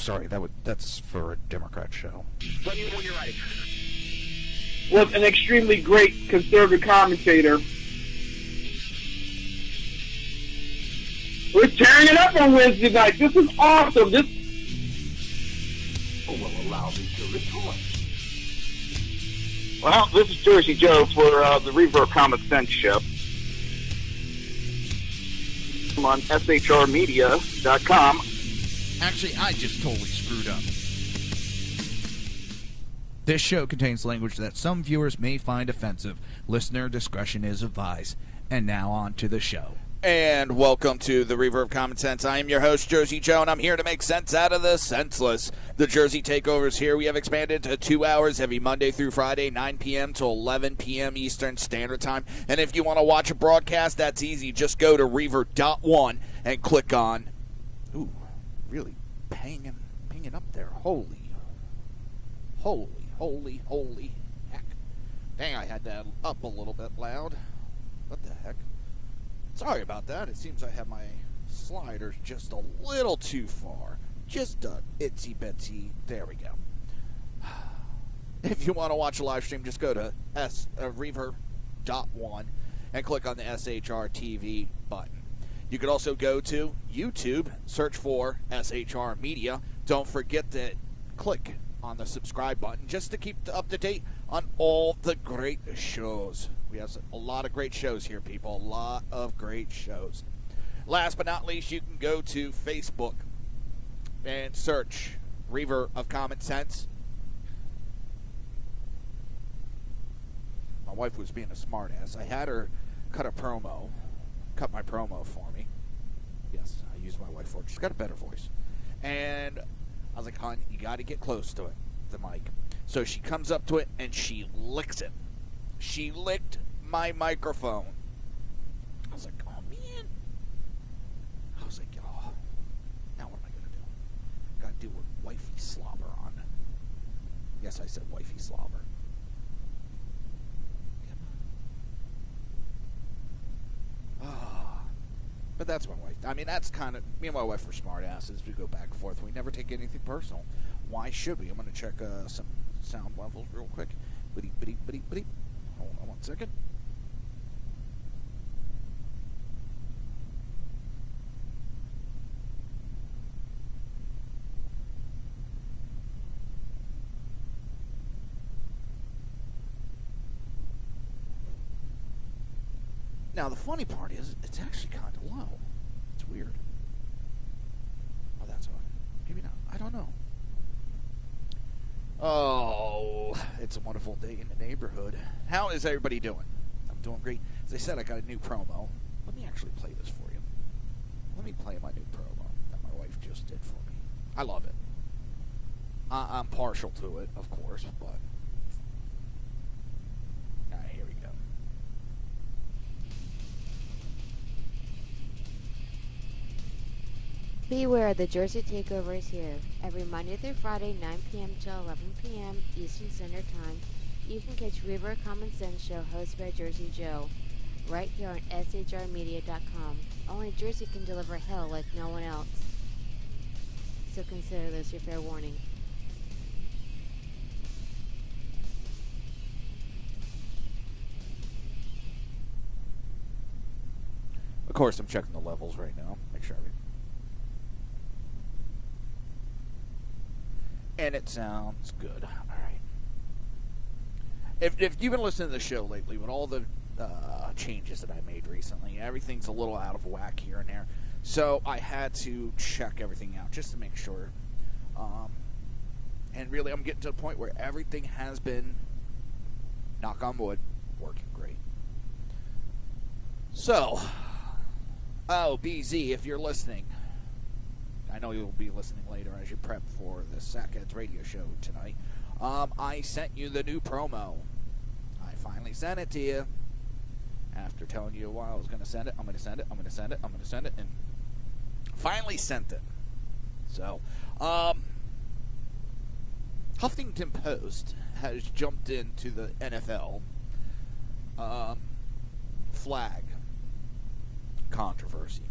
sorry, that's for a Democrat show. Let me know when you're ready. Was an extremely great conservative commentator. We're tearing it up on Wednesday night. This is awesome. This will allow me to report. Well, this is Jersey Joe for the Reaver Common Sense Show. I'm on shrmedia.com. Actually, I just totally screwed up. This show contains language that some viewers may find offensive. Listener discretion is advised. And now on to the show. And welcome to the Reaver of Common Sense. I am your host, Jersey Joe, and I'm here to make sense out of the senseless. The Jersey Takeovers here. We have expanded to 2 hours every Monday through Friday, 9 p.m. to 11 p.m. Eastern Standard Time. And if you want to watch a broadcast, that's easy. Just go to Reaver.1 and click on... Ooh, really pinging up there. Holy heck. Dang, I had that up a little bit loud. What the heck? Sorry about that. It seems I have my sliders just a little too far. Just a itsy bitsy. There we go. If you want to watch a live stream, just go to Reaver.1 and click on the SHR TV button. You could also go to YouTube, search for SHR Media. Don't forget to click on the subscribe button just to keep up to date on all the great shows. We have a lot of great shows here, people. A lot of great shows. Last but not least, you can go to Facebook and search Reaver of Common Sense. My wife was being a smartass. I had her cut my promo for me. Yes, I used my wife for it. She's got a better voice. And I was like, hon, you got to get close to it, the mic. So she comes up to it and she licks it. She licked my microphone. I was like, oh, man. I was like, oh, now what am I going to do? Got to do with wifey slobber on. Yes, I said wifey slobber. But that's my wife. I mean, that's kind of... Me and my wife are smart asses. We go back and forth. We never take anything personal. Why should we? I'm going to check some sound levels real quick. Bitty. Hold on 1 second. Now, the funny part is, it's actually kind of low. It's weird. Oh, that's all right. Maybe not. I don't know. Oh, it's a wonderful day in the neighborhood. How is everybody doing? I'm doing great. As I said, I got a new promo. Let me actually play this for you. Let me play my new promo that my wife just did for me. I love it. I'm partial to it, of course, but... All right, here we go. Beware, the Jersey Takeover is here. Every Monday through Friday, 9 p.m. to 11 p.m. Eastern Standard Time. You can catch Reaver Common Sense Show hosted by Jersey Joe, right here on shrmedia.com. Only Jersey can deliver hell like no one else. So consider this your fair warning. Of course, I'm checking the levels right now. Make sure everything... And it sounds good. All right. If you've been listening to the show lately, with all the changes that I made recently, everything's a little out of whack here and there. So I had to check everything out just to make sure. And really, I'm getting to the point where everything has been, knock on wood, working great. So, BZ, if you're listening, I know you'll be listening later as you prep for the Sackheads radio show tonight. I sent you the new promo. I finally sent it to you. After telling you a while I was going to send it, I'm going to send it, and finally sent it. So, Huffington Post has jumped into the NFL flag controversy.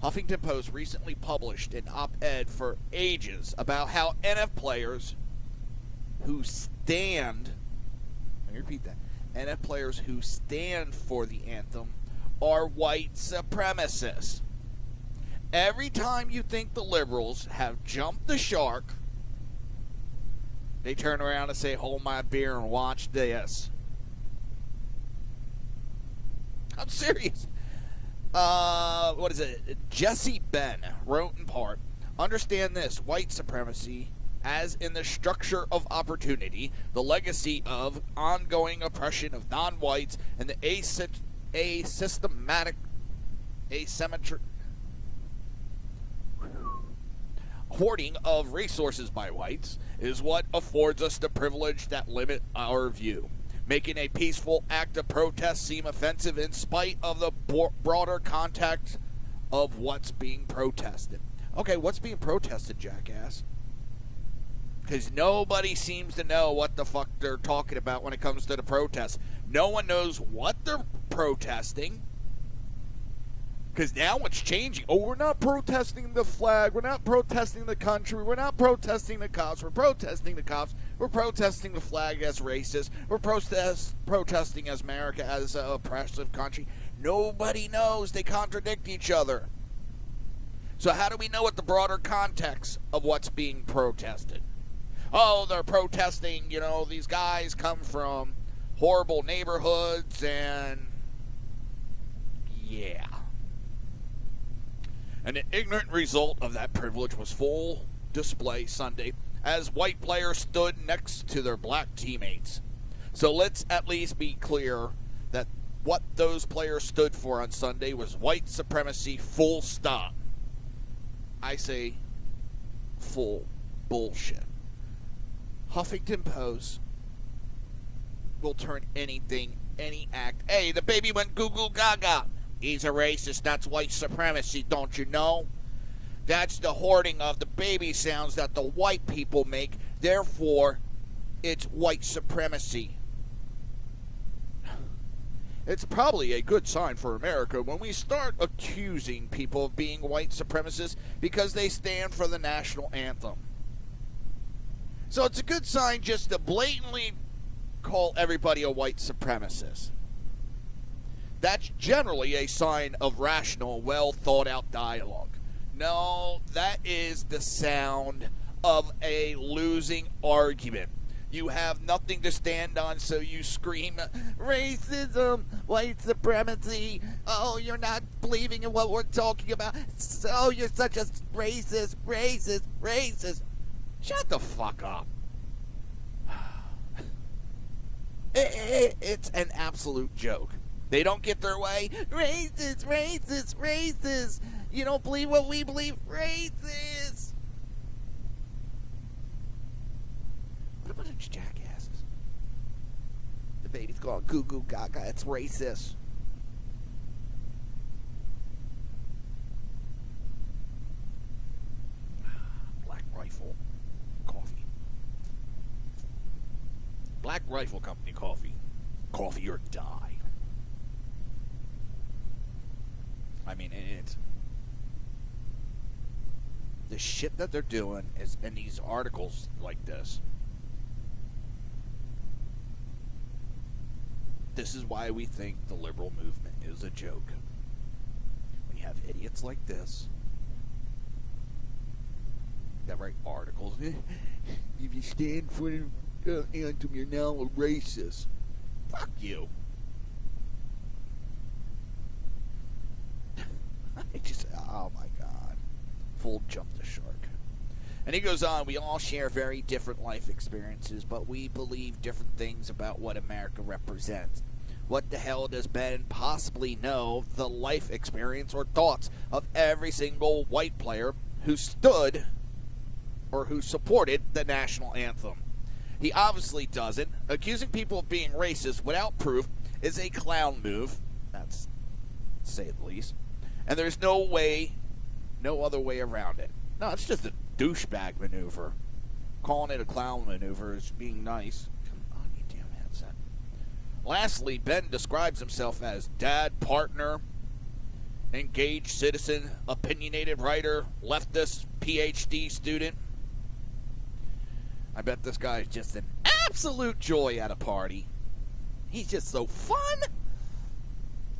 Huffington Post recently published an op-ed for ages about how NF players who stand, let me repeat that, NF players who stand for the anthem are white supremacists. Every time you think the liberals have jumped the shark, they turn around and say, hold my beer and watch this. I'm serious. What is it? Jesse Ben wrote in part, understand this, white supremacy, as in the structure of opportunity, the legacy of ongoing oppression of non-whites, and the asymmetric hoarding of resources by whites is what affords us the privilege that limit our view, making a peaceful act of protest seem offensive in spite of the broader context of what's being protested. Okay, what's being protested, jackass? Because nobody seems to know what the fuck they're talking about when it comes to the protests. No one knows what they're protesting. Because now it's changing. Oh, we're not protesting the flag. We're not protesting the country. We're not protesting the cops. We're protesting the cops. We're protesting the flag as racist. We're protesting as America as an oppressive country. Nobody knows. They contradict each other. So how do we know what the broader context of what's being protested? Oh, they're protesting, you know, these guys come from horrible neighborhoods and yeah. And an ignorant result of that privilege was full display Sunday as white players stood next to their black teammates. So let's at least be clear that what those players stood for on Sunday was white supremacy, full stop. I say full bullshit. Huffington Post will turn anything, any act. Hey, the baby went goo goo gaga. He's a racist. That's white supremacy, don't you know? That's the hoarding of the baby sounds that the white people make. Therefore, it's white supremacy. It's probably a good sign for America when we start accusing people of being white supremacists because they stand for the national anthem. So it's a good sign just to blatantly call everybody a white supremacist. That's generally a sign of rational, well thought out dialogue. No, that is the sound of a losing argument. You have nothing to stand on, so you scream, racism, white supremacy, oh, you're not believing in what we're talking about, so you're such a racist, racist, racist. Shut the fuck up. It's an absolute joke. They don't get their way. Racist, racist, racist. You don't believe what we believe. Racist. What a bunch of jackasses. The baby's going goo goo gaga. It's racist. Black Rifle Coffee. Black Rifle Company coffee. Coffee or die. I mean, it's the shit that they're doing is in these articles like this. This is why we think the liberal movement is a joke. When you have idiots like this that write articles, if you stand for the anthem, you're now a racist. Fuck you. I just, oh my God. Full jump the shark. And he goes on, we all share very different life experiences, but we believe different things about what America represents. What the hell does Ben possibly know the life experience or thoughts of every single white player who stood or who supported the national anthem? He obviously doesn't. Accusing people of being racist without proof is a clown move. That's, to say the least. And there's no other way around it. No, it's just a douchebag maneuver. Calling it a clown maneuver is being nice. Come on, you damn headset. Lastly, Ben describes himself as dad, partner, engaged citizen, opinionated writer, leftist, PhD student. I bet this guy is just an absolute joy at a party. He's just so fun.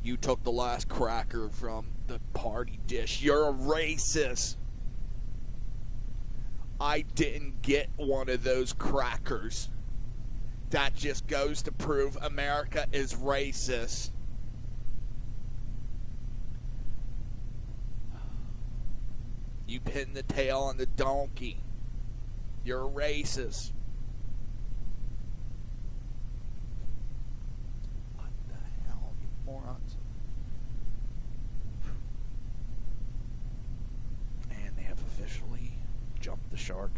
You took the last cracker from the party dish. You're a racist. I didn't get one of those crackers. That just goes to prove America is racist. You pinned the tail on the donkey. You're a racist. What the hell, you morons? And they have officially jumped the shark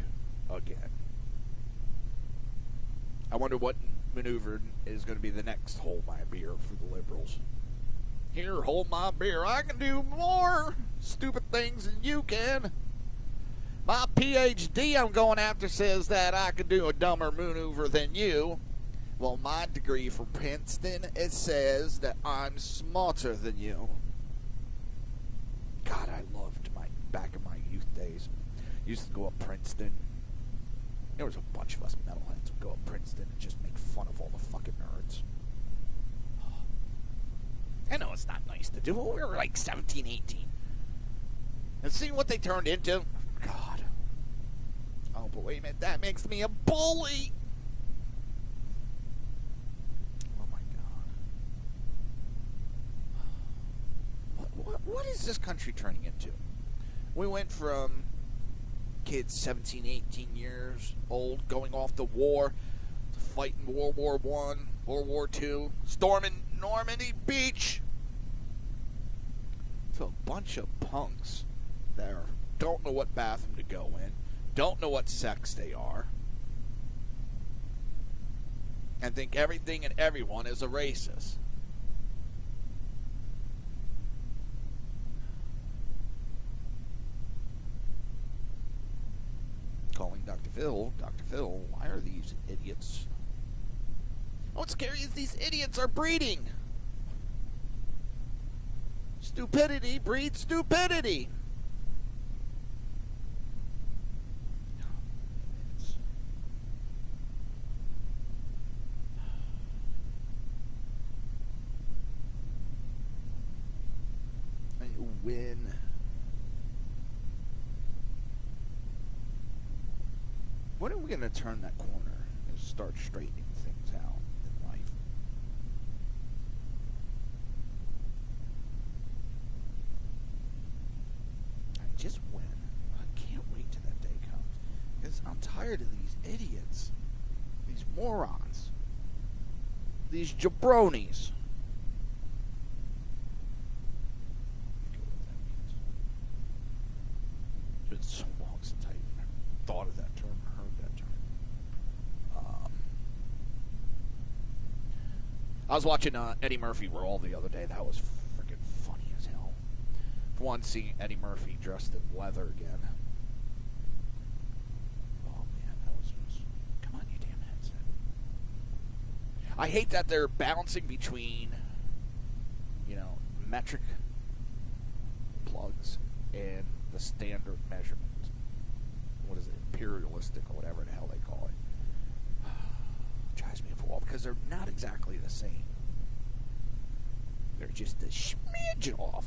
again. I wonder what maneuver is going to be the next hold my beer for the liberals. Here, hold my beer. I can do more stupid things than you can. My PhD I'm going after says that I can do a dumber maneuver than you. Well, my degree from Princeton, it says that I'm smarter than you. God, I loved back in my youth days. Used to go up Princeton. There was a bunch of us metalheads would go up Princeton and just make fun of all the fucking nerds. I know it's not nice to do. We were like 17, 18. And seeing what they turned into, God. Oh, but wait a minute, that makes me a bully. Oh my God. What is this country turning into? We went from kids 17, 18 years old going off to war, to fighting World War I, World War II, storming Normandy Beach, to a bunch of punks that don't know what bathroom to go in, don't know what sex they are, and think everything and everyone is a racist. Calling Dr. Phil, why are these idiots? What's scary is these idiots are breeding. Stupidity breeds stupidity. When are we going to turn that corner and start straightening things out in life? And just when? I can't wait till that day comes. Because I'm tired of these idiots. These morons. These jabronis. It's so long since I thought of that term or heard that term. I was watching Eddie Murphy Roll the other day. That was freaking funny as hell. For one, seeing Eddie Murphy dressed in leather again. Oh man, that was just... Come on, you damn headset. I hate that they're balancing between, metric plugs and the standard measurement. What is it? Imperialistic or whatever the hell they call it. Drives me up a wall because they're not exactly the same. They're just a smidge off.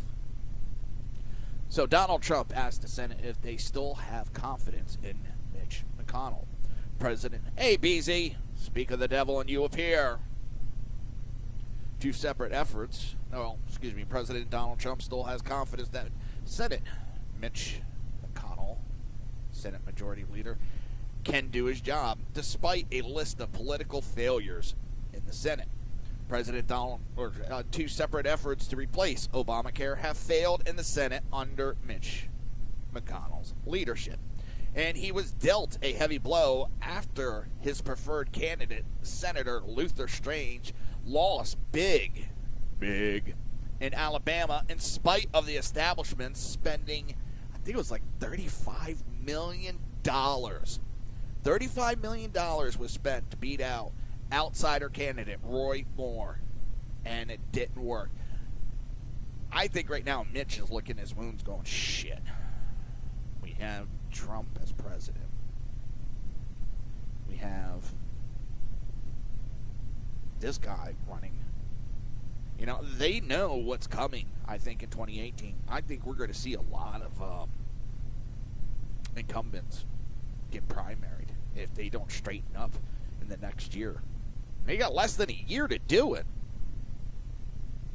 So Donald Trump asked the Senate if they still have confidence in Mitch McConnell. President, hey BZ, speak of the devil and you appear. Two separate efforts. President Donald Trump still has confidence that Senate Mitch McConnell, Senate Majority Leader, can do his job, despite a list of political failures in the Senate. Two separate efforts to replace Obamacare have failed in the Senate under Mitch McConnell's leadership. And he was dealt a heavy blow after his preferred candidate, Senator Luther Strange, lost big in Alabama in spite of the establishment spending, I think it was like $35 million. $35 million was spent to beat out outsider candidate Roy Moore, and it didn't work. I think right now Mitch is licking his wounds going, shit. We have Trump as president. We have this guy running. You know, they know what's coming, I think, in 2018. I think we're going to see a lot of incumbents get primaried if they don't straighten up in the next year. They got less than a year to do it.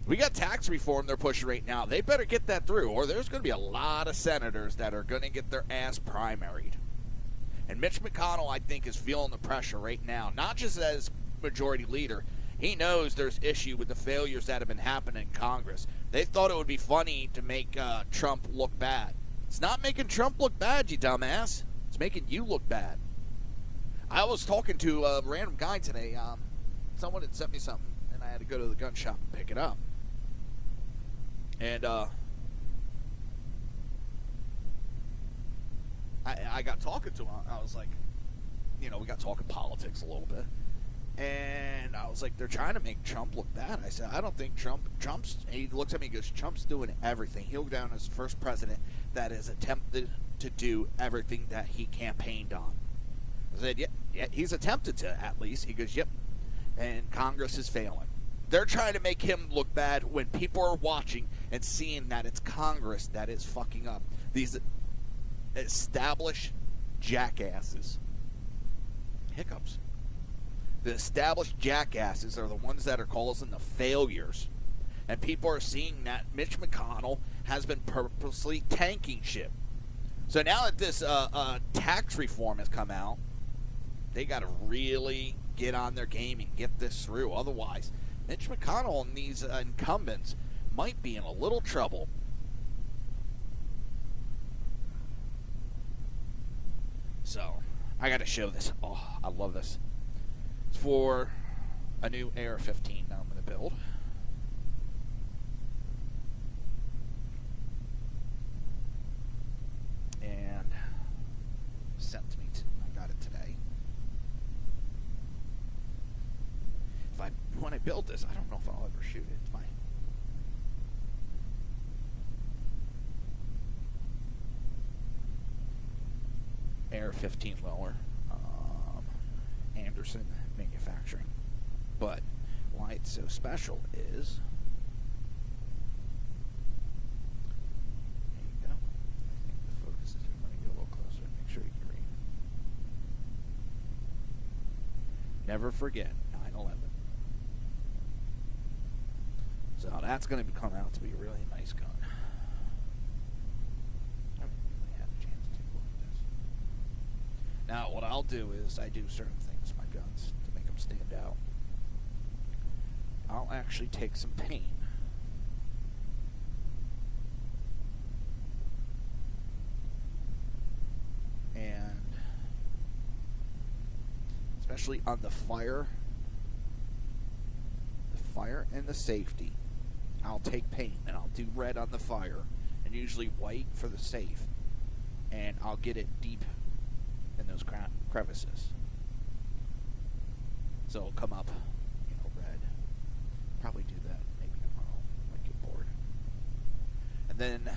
We got tax reform they're pushing right now. They better get that through, or there's going to be a lot of senators that are going to get their ass primaried. And Mitch McConnell, I think, is feeling the pressure right now, not just as majority leader. He knows there's issue with the failures that have been happening in Congress. They thought it would be funny to make Trump look bad. It's not making Trump look bad, you dumbass. It's making you look bad. I was talking to a random guy today. Someone had sent me something, and I had to go to the gun shop and pick it up. And I got talking to him. I was like, you know, we got talking politics a little bit. And I was like, they're trying to make Trump look bad. I said, I don't think Trump's, he looks at me and goes, Trump's doing everything. He'll go down as the first president that has attempted to do everything that he campaigned on. I said, yeah, he's attempted to, at least. He goes, yep. And Congress is failing. They're trying to make him look bad when people are watching and seeing that it's Congress that is fucking up. These established jackasses. Hiccups. The established jackasses are the ones that are causing the failures. And people are seeing that Mitch McConnell has been purposely tanking shit. So now that this tax reform has come out, they got to really get on their game and get this through. Otherwise, Mitch McConnell and these incumbents might be in a little trouble. So, I got to show this. Oh, I love this. It's for a new AR-15 that I'm going to build. And sent to me. I got it today. When I build this, I don't know if I'll ever shoot it. It's fine. AR-15 lower. Anderson Manufacturing. But why it's so special is... There you go. I think the focus is... I'm going to get a little closer and make sure you can read. Never forget 9/11. So that's going to come out to be a really nice gun. I haven't really had a chance to take a look at this. Now, what I'll do is I do certain things with my guns to make them stand out. I'll actually take some paint. And especially on the fire and the safety, I'll take paint and I'll do red on the fire and usually white for the safe, and I'll get it deep in those crevices, so it'll come up, you know, red. Probably do that maybe tomorrow. Might get bored. And then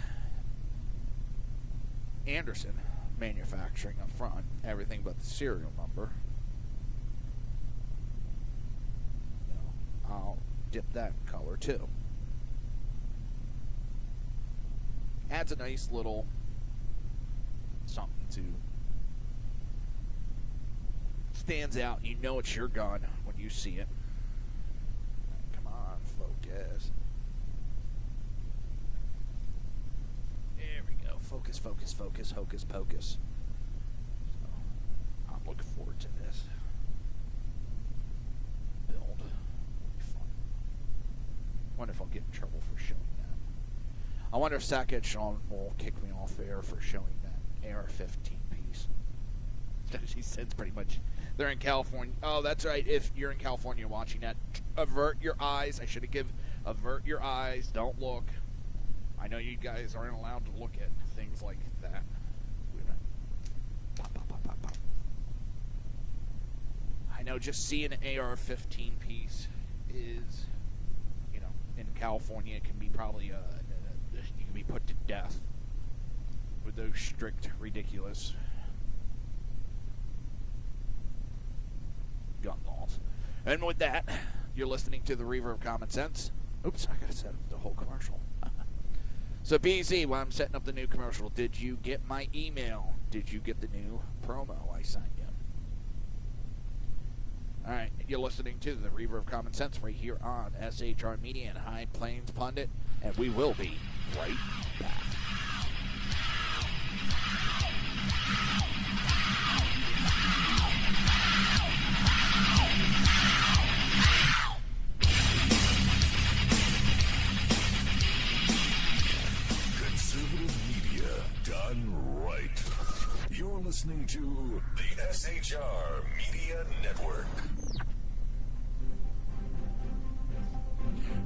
Anderson Manufacturing up front, everything but the serial number. You know, I'll dip that color too. Adds a nice little something to, stands out. You know it's your gun when you see it. Come on, focus. There we go. Focus, focus, focus, hocus pocus. So, I'm looking forward to this build. It'll be fun. Wonder if I'll get in trouble for showing that. I wonder if Sackett Sean will kick me off air for showing that AR-15 piece. He said it's pretty much, they're in California. Oh, that's right. If you're in California watching that, avert your eyes. I should have given, avert your eyes. Don't look. I know you guys aren't allowed to look at things like that. Wait a minute. Pop, pop, pop, pop, pop. I know just seeing an AR-15 piece is, you know, in California it can be probably an death with those strict, ridiculous gun laws. And with that, you're listening to the Reaver of Common Sense. Oops, I gotta set up the whole commercial. So BZ, while I'm setting up the new commercial, did you get my email? Did you get the new promo I sent you? Alright, you're listening to the Reaver of Common Sense right here on SHR Media and High Plains Pundit, and we will be right back. You're listening to the SHR Media Network.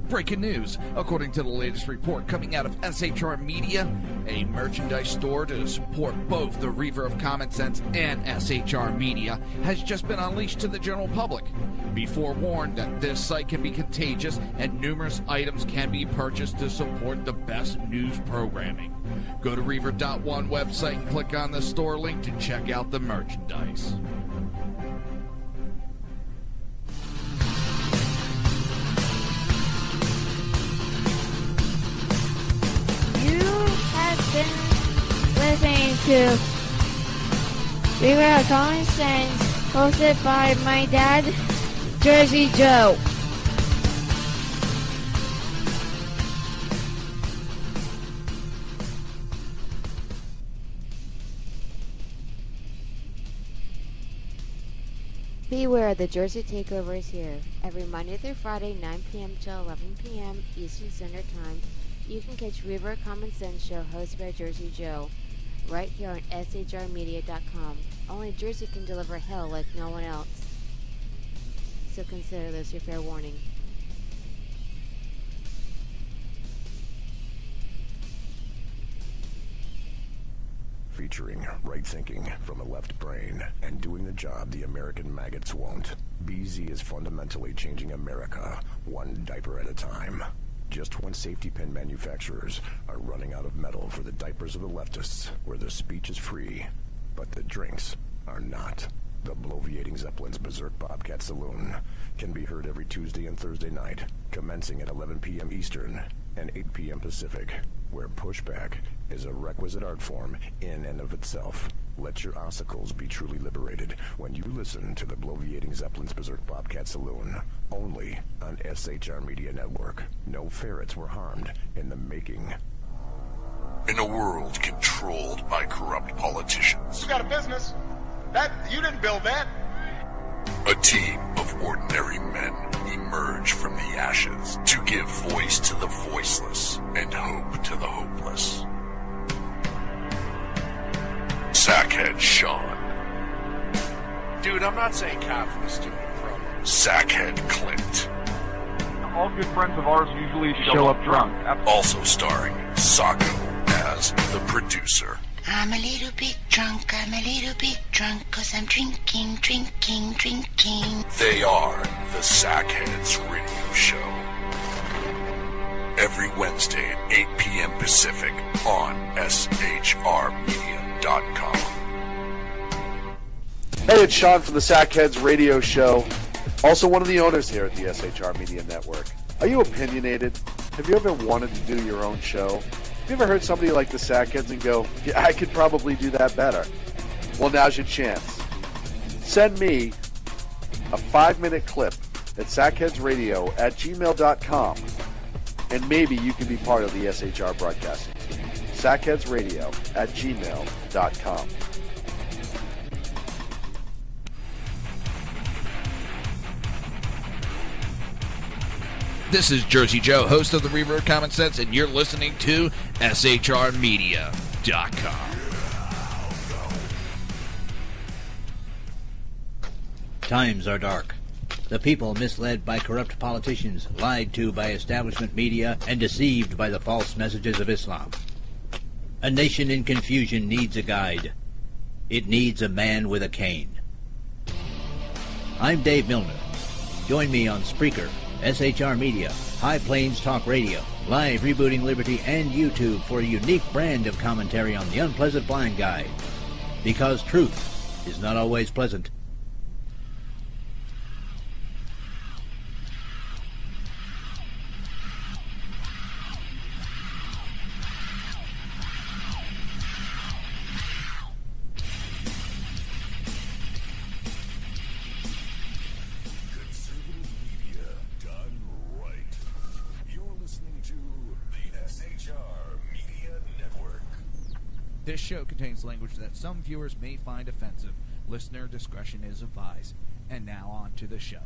Breaking news. According to the latest report coming out of SHR Media, a merchandise store to support both the Reaver of Common Sense and SHR Media has just been unleashed to the general public. Be forewarned that this site can be contagious and numerous items can be purchased to support the best news programming. Go to Reaver.one website and click on the store link to check out the merchandise. Listening to Reaver of Common Sense, hosted by my dad, Jersey Joe. Beware, the Jersey Takeover is here. Every Monday through Friday, 9 p.m. till 11 p.m. Eastern Standard Time, you can catch Reaver of Common Sense show hosted by Jersey Joe, right here on shrmedia.com. Only Jersey can deliver hell like no one else. So consider this your fair warning. Featuring right thinking from a left brain and doing the job the American maggots won't. BZ is fundamentally changing America one diaper at a time. Just when safety pin manufacturers are running out of metal for the diapers of the leftists, where the speech is free, but the drinks are not. The Bloviating Zeppelin's Berserk Bobcat Saloon can be heard every Tuesday and Thursday night, commencing at 11 p.m. Eastern and 8 p.m. Pacific, where pushback is a requisite art form in and of itself. Let your ossicles be truly liberated when you listen to the Bloviating Zeppelin's Berserk Bobcat Saloon, only on SHR Media Network. No ferrets were harmed in the making. In a world controlled by corrupt politicians, You got a business. You didn't build that. a team of ordinary men emerge from the ashes to give voice to the voiceless and hope to the hopeless. Sackhead Sean. Dude, I'm not saying cap for the stupid promo. Sackhead Clint. All good friends of ours usually show up drunk. Also starring Sacco as the producer. I'm a little bit drunk, 'cause I'm drinking. They are the Sackheads Radio Show. Every Wednesday at 8 p.m. Pacific on shrmedia.com. Hey, it's Sean from the Sackheads Radio Show. Also one of the owners here at the SHR Media Network. Are you opinionated? Have you ever wanted to do your own show? Have you ever heard somebody like the Sackheads and go, yeah, I could probably do that better? Well, now's your chance. Send me a 5-minute clip at sackheadsradio@gmail.com, and maybe you can be part of the SHR broadcasting team. sackheadsradio@gmail.com. This is Jersey Joe, host of the Reaver of Common Sense, and you're listening to shrmedia.com. Times are dark. The people misled by corrupt politicians, lied to by establishment media, and deceived by the false messages of Islam. A nation in confusion needs a guide. It needs a man with a cane. I'm Dave Milner. Join me on Spreaker, SHR Media, High Plains Talk Radio, live rebooting Liberty, and YouTube for a unique brand of commentary on the unpleasant blind guide. Because truth is not always pleasant. This show contains language that some viewers may find offensive. Listener discretion is advised. And now on to the show.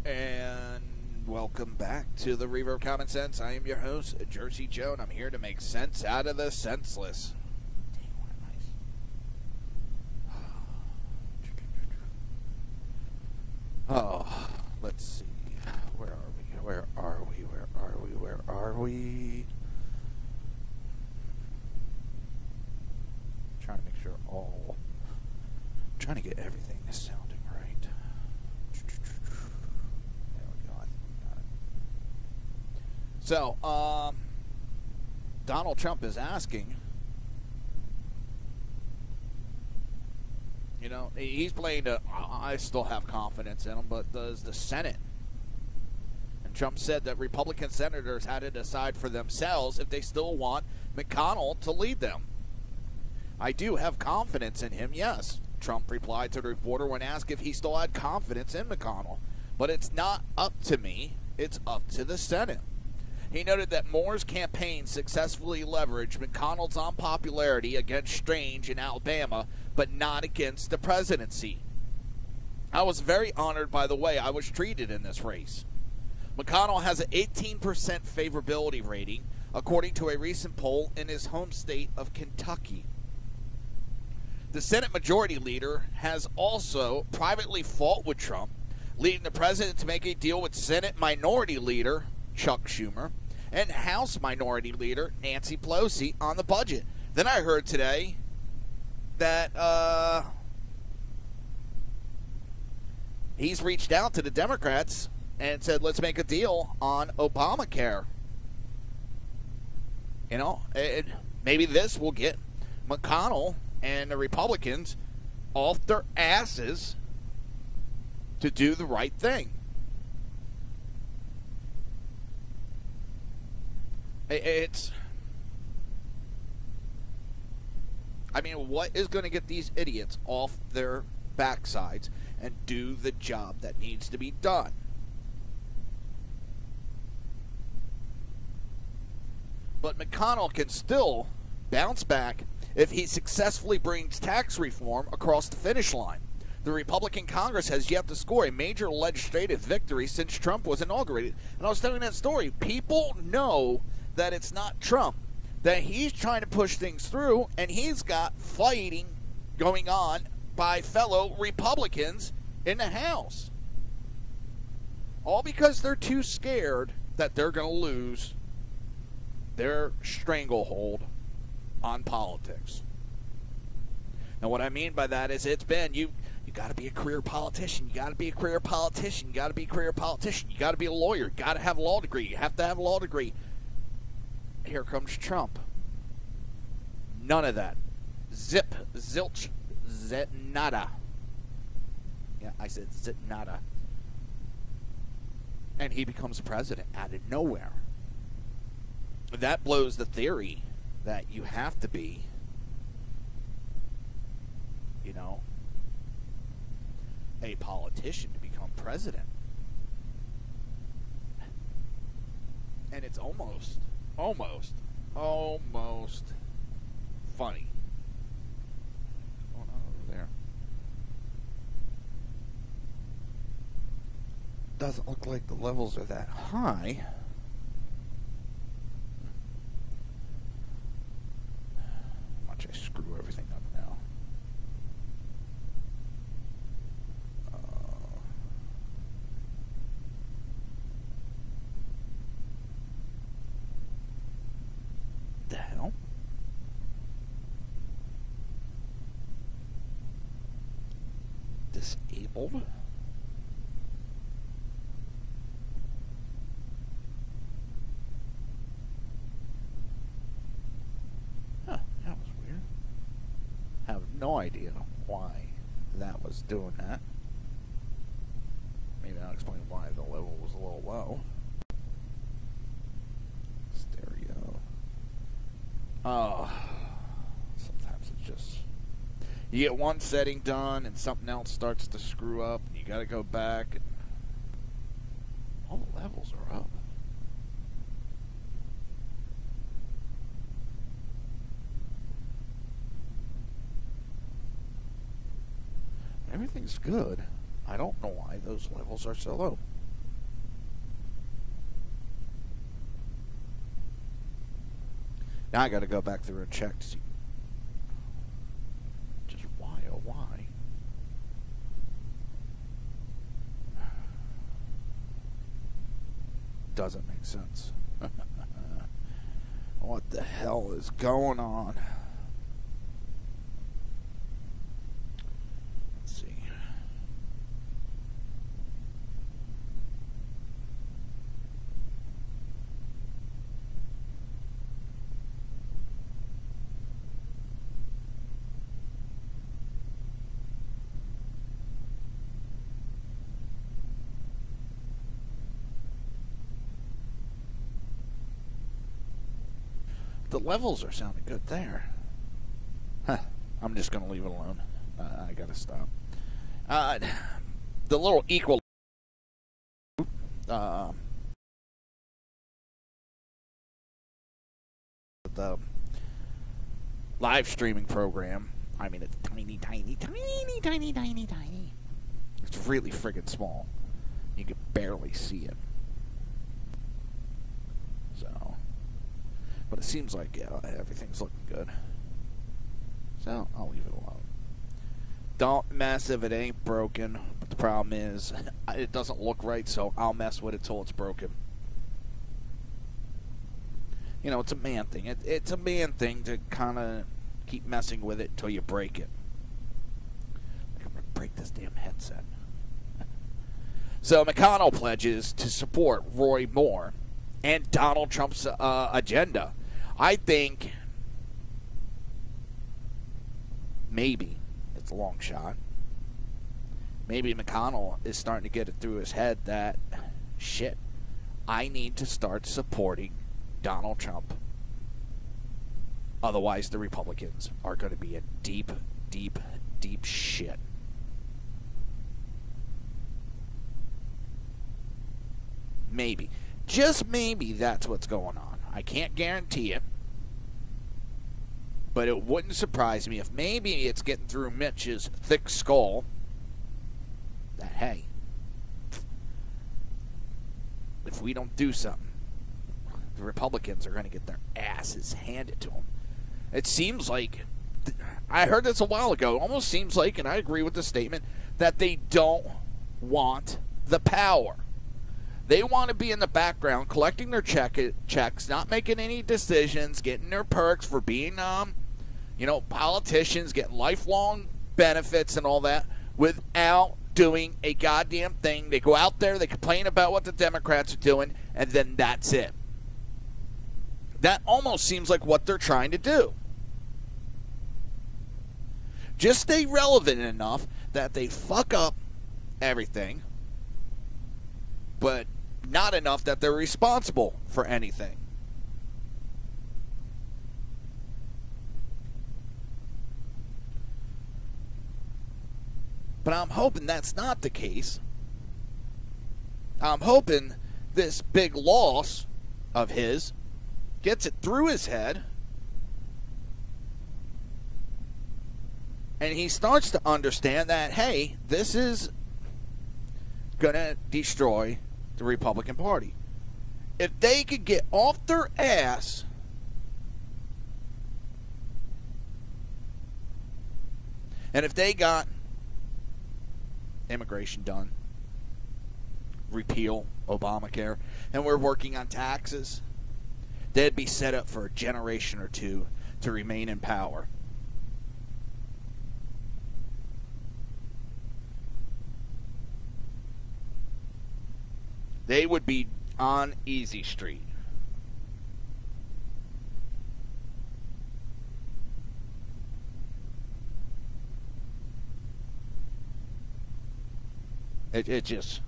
And welcome back to the Reaver of Common Sense. I am your host, Jersey Joe, and I'm here to make sense out of the senseless. Dang, what a nice. Oh, let's see. Where are we? Where are we? Where are we? Where are we? Trying to make sure trying to get everything sounding right. There we go. I think we got it. So, Donald Trump is asking, you know, he's playing I still have confidence in him, but does the Senate? And Trump said that Republican senators had to decide for themselves if they still want McConnell to lead them. I do have confidence in him, yes, Trump replied to the reporter when asked if he still had confidence in McConnell. But it's not up to me, it's up to the Senate. He noted that Moore's campaign successfully leveraged McConnell's unpopularity against Strange in Alabama, but not against the presidency. I was very honored by the way I was treated in this race. McConnell has an 18% favorability rating, according to a recent poll in his home state of Kentucky. The Senate Majority Leader has also privately fought with Trump, leading the president to make a deal with Senate Minority Leader Chuck Schumer and House Minority Leader Nancy Pelosi on the budget. Then I heard today that he's reached out to the Democrats and said, let's make a deal on Obamacare. You know, maybe this will get McConnell and the Republicans off their asses to do the right thing. I mean, what is going to get these idiots off their backsides and do the job that needs to be done? But McConnell can still bounce back if he successfully brings tax reform across the finish line. The Republican Congress has yet to score a major legislative victory since Trump was inaugurated. And I was telling that story. People know that it's not Trump, that he's trying to push things through, and he's got fighting going on by fellow Republicans in the House. All because they're too scared that they're going to lose their stranglehold on politics. Now, what I mean by that is you got to be a career politician. You got to be a career politician. You got to be a career politician. You got to be a lawyer. You got to have a law degree. You have to have a law degree. Here comes Trump. None of that. Zip, zilch, zit, nada. Yeah, I said zit, nada. And he becomes president out of nowhere. That blows the theory that you have to be, you know, a politician to become president. And it's almost funny. What's going on over there? Doesn't look like the levels are that high. Watch I screw everything up now. The hell? Disabled? Have no idea why that was doing that. Maybe I'll explain why the level was a little low. Stereo. Oh, sometimes it's just... You get one setting done and something else starts to screw up. You got to go back. And all the levels are up. Everything's good. I don't know why those levels are so low. Now I got to go back through and check to see just why, oh why. Doesn't make sense. What the hell is going on? Let's see. The levels are sounding good there. Huh. I'm just going to leave it alone. I got to stop. The little equal... the live streaming program. I mean, it's tiny, tiny, tiny, tiny, tiny, tiny. It's really friggin' small. You can barely see it. So... But it seems like, yeah, everything's looking good. So, I'll leave it alone. Don't mess if it ain't broken. But the problem is, it doesn't look right, so I'll mess with it till it's broken. You know, it's a man thing. It's a man thing to kind of keep messing with it till you break it. I'm going to break this damn headset. So, McConnell pledges to support Roy Moore and Donald Trump's agenda. I think maybe, it's a long shot, maybe McConnell is starting to get it through his head that, shit, I need to start supporting Donald Trump. Otherwise, the Republicans are going to be in deep, deep, deep shit. Maybe. Just maybe that's what's going on. I can't guarantee it. But it wouldn't surprise me if maybe it's getting through Mitch's thick skull that, hey, if we don't do something, the Republicans are going to get their asses handed to them. It seems like, I heard this a while ago, it almost seems like, and I agree with the statement, that they don't want the power. They want to be in the background, collecting their checks, not making any decisions, getting their perks for being, politicians, getting lifelong benefits and all that, without doing a goddamn thing. They go out there, they complain about what the Democrats are doing, and then that's it. That almost seems like what they're trying to do. Just stay relevant enough that they fuck up everything, but not enough that they're responsible for anything. But I'm hoping that's not the case. I'm hoping this big loss of his gets it through his head, and he starts to understand that, hey, this is going to destroy the Republican Party. If they could get off their ass and if they got immigration done, repeal Obamacare, and we're working on taxes, they'd be set up for a generation or two to remain in power. They would be on easy street. It just...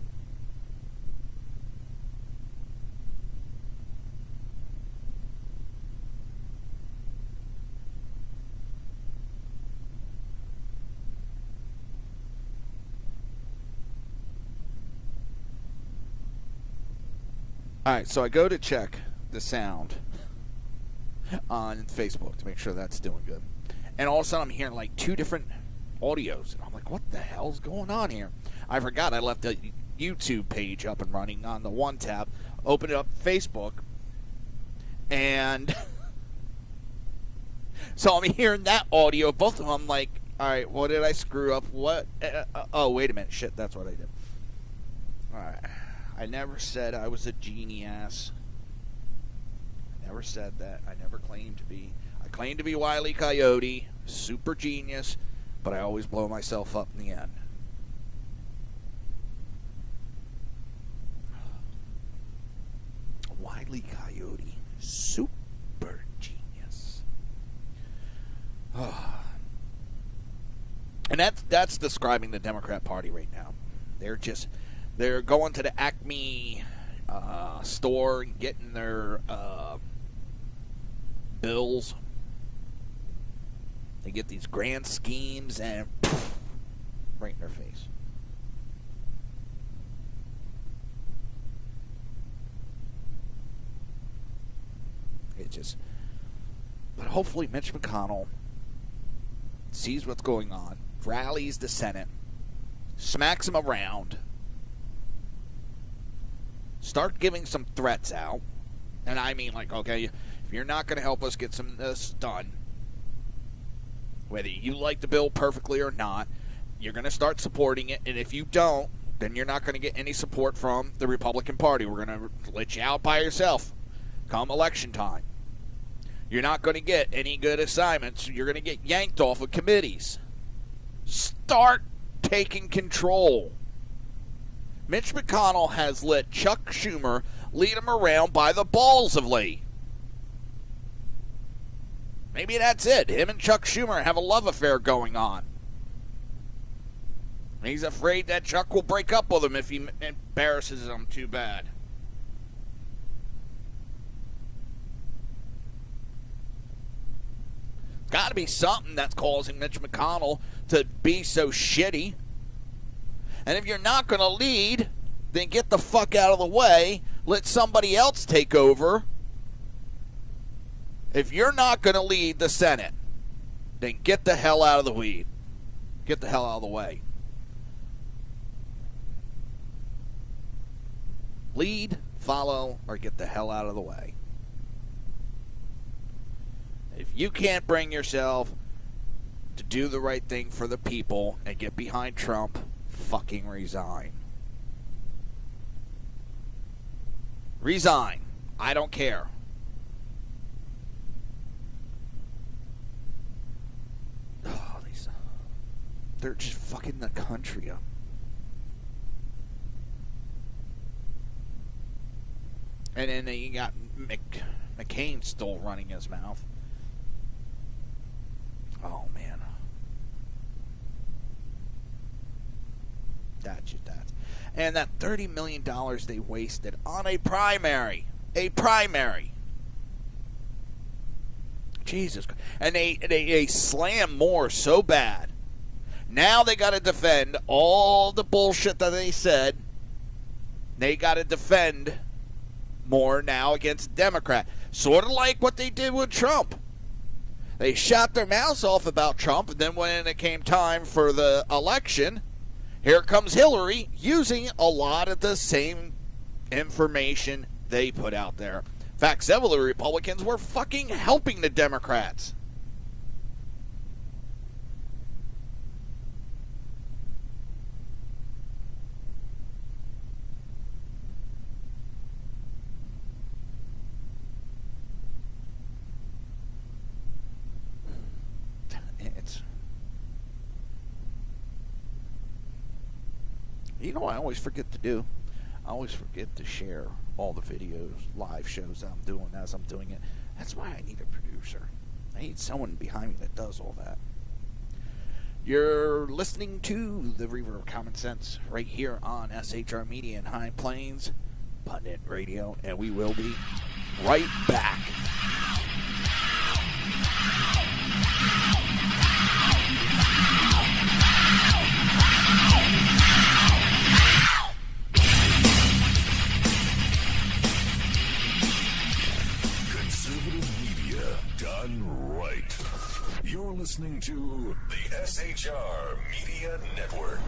Alright, so I go to check the sound on Facebook to make sure that's doing good. And all of a sudden I'm hearing like 2 different audios. And I'm like, what the hell's going on here? I forgot I left the YouTube page up and running on the one tab. Opened up Facebook. And so I'm hearing that audio. Both of them, I'm like, alright, what did I screw up? What? Oh, wait a minute. Shit, that's what I did. Alright. I never said I was a genius. I never said that. I never claimed to be. I claimed to be Wile E. Coyote, super genius, but I always blow myself up in the end. Wile E. Coyote, super genius. And that's describing the Democrat Party right now. They're going to the Acme store and getting their bills. They get these grand schemes and poof, right in their face. It just... But hopefully Mitch McConnell sees what's going on, rallies the Senate, smacks them around, start giving some threats out. And I mean, like, okay, if you're not going to help us get some of this done, whether you like the bill perfectly or not, you're going to start supporting it. And if you don't, then you're not going to get any support from the Republican Party. We're going to let you out by yourself come election time. You're not going to get any good assignments. You're going to get yanked off of committees. Start taking control. Mitch McConnell has let Chuck Schumer lead him around by the balls of late. Maybe that's it. Him and Chuck Schumer have a love affair going on. He's afraid that Chuck will break up with him if he embarrasses him too bad. Got to be something that's causing Mitch McConnell to be so shitty. And if you're not going to lead, then get the fuck out of the way. Let somebody else take over. If you're not going to lead the Senate, then get the hell out of the weed. Get the hell out of the way. Lead, follow, or get the hell out of the way. If you can't bring yourself to do the right thing for the people and get behind Trump, fucking resign. Resign. I don't care. Oh, they're just fucking the country up. And then you got McCain still running his mouth. Oh, man. That's just that. And that $30 million they wasted on a primary. A primary. Jesus Christ. And they slam Moore so bad. Now they got to defend all the bullshit that they said. They got to defend Moore now against Democrat. Sort of like what they did with Trump. They shot their mouths off about Trump, and then when it came time for the election, here comes Hillary using a lot of the same information they put out there. In fact, several of the Republicans were fucking helping the Democrats. You know what I always forget to do? I always forget to share all the videos, live shows that I'm doing as I'm doing it. That's why I need a producer. I need someone behind me that does all that. You're listening to the Reaver of Common Sense right here on SHR Media in High Plains, Pundit Radio, and we will be right back. Conservative media done right. You're listening to the SHR Media Network.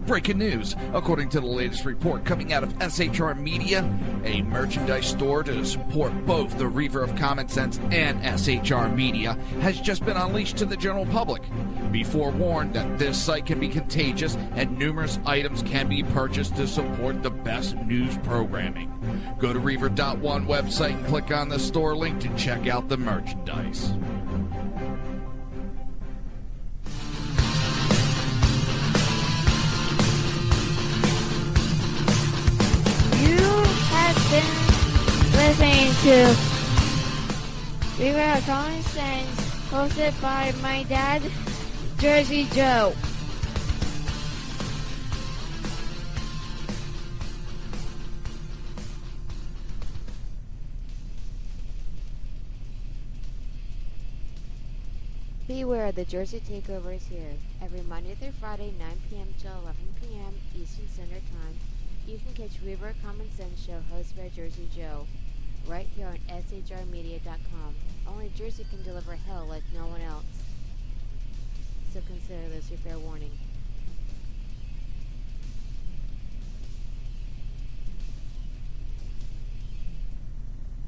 Breaking news. According to the latest report coming out of SHR Media, a merchandise store to support both the Reaver of Common Sense and SHR Media has just been unleashed to the general public. Be forewarned that this site can be contagious and numerous items can be purchased to support the best news programming. Go to Reaver.one website and click on the store link to check out the merchandise. Been listening to Reaver of Common Sense, hosted by my dad, Jersey Joe. Beware, the Jersey Takeover is here. Every Monday through Friday, 9 p.m. to 11 p.m. Eastern Standard Time. You can catch Reaver Common Sense Show hosted by Jersey Joe right here on SHRmedia.com. Only Jersey can deliver hell like no one else. So consider this your fair warning.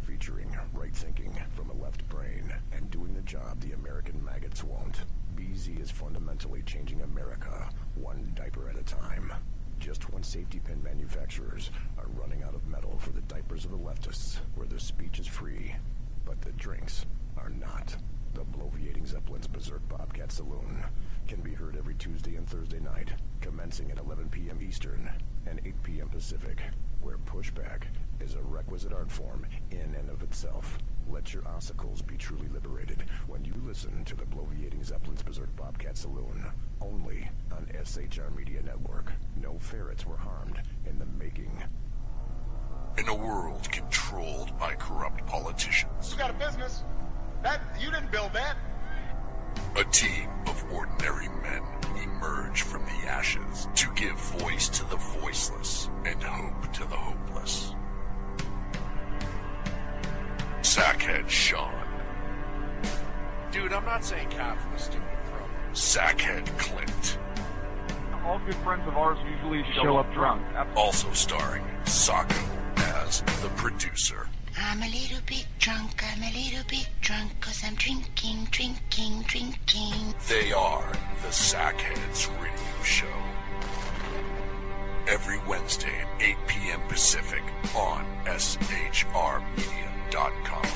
Featuring right thinking from a left brain and doing the job the American maggots won't. BZ is fundamentally changing America, one diaper at a time. Just when safety pin manufacturers are running out of metal for the diapers of the leftists, where the speech is free, but the drinks are not. The Bloviating Zeppelin's Berserk Bobcat Saloon can be heard every Tuesday and Thursday night, commencing at 11 p.m. Eastern and 8 p.m. Pacific, where pushback is a requisite art form in and of itself. Let your ossicles be truly liberated when you listen to the Bloviating Zeppelin's Berserk Bobcat Saloon, only on SHR Media Network. No ferrets were harmed in the making. In a world controlled by corrupt politicians, You got a business. That you didn't build that. a team of ordinary men emerge from the ashes to give voice to the voiceless and hope to the hopeless. Sackhead Sean. Dude, I'm not saying cat for the stupid throw. Sackhead Clint. All good friends of ours usually show up drunk. Also starring Sacco as the producer. I'm a little bit drunk, 'cause I'm drinking. They are the Sackheads Radio Show. Every Wednesday at 8 p.m. Pacific on SHRmedia.com.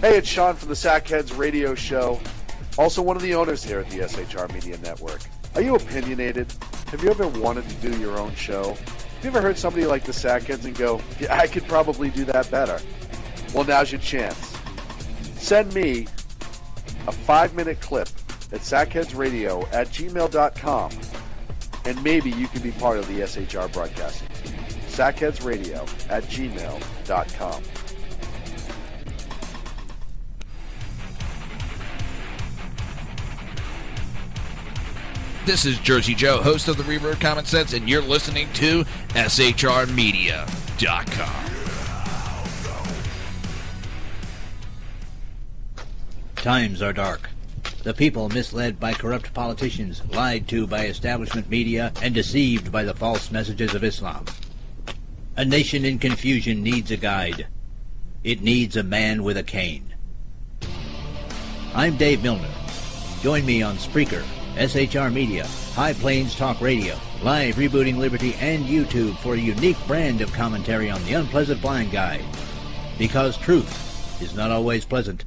Hey, it's Sean from the Sackheads Radio Show, also one of the owners here at the SHR Media Network. Are you opinionated? Have you ever wanted to do your own show? Have you ever heard somebody like the Sackheads and go, yeah, I could probably do that better? Well, now's your chance. Send me a 5-minute clip at sackheadsradio@gmail.com, and maybe you can be part of the SHR broadcasting team. sackheadsradio@gmail.com. This is Jersey Joe, host of the Reaver of Common Sense, and you're listening to SHRmedia.com. Times are dark. The people misled by corrupt politicians, lied to by establishment media, and deceived by the false messages of Islam. A nation in confusion needs a guide. It needs a man with a cane. I'm Dave Milner. Join me on Spreaker, SHR Media, High Plains Talk Radio, Live Rebooting Liberty, and YouTube for a unique brand of commentary on the unpleasant blind guide. Because truth is not always pleasant.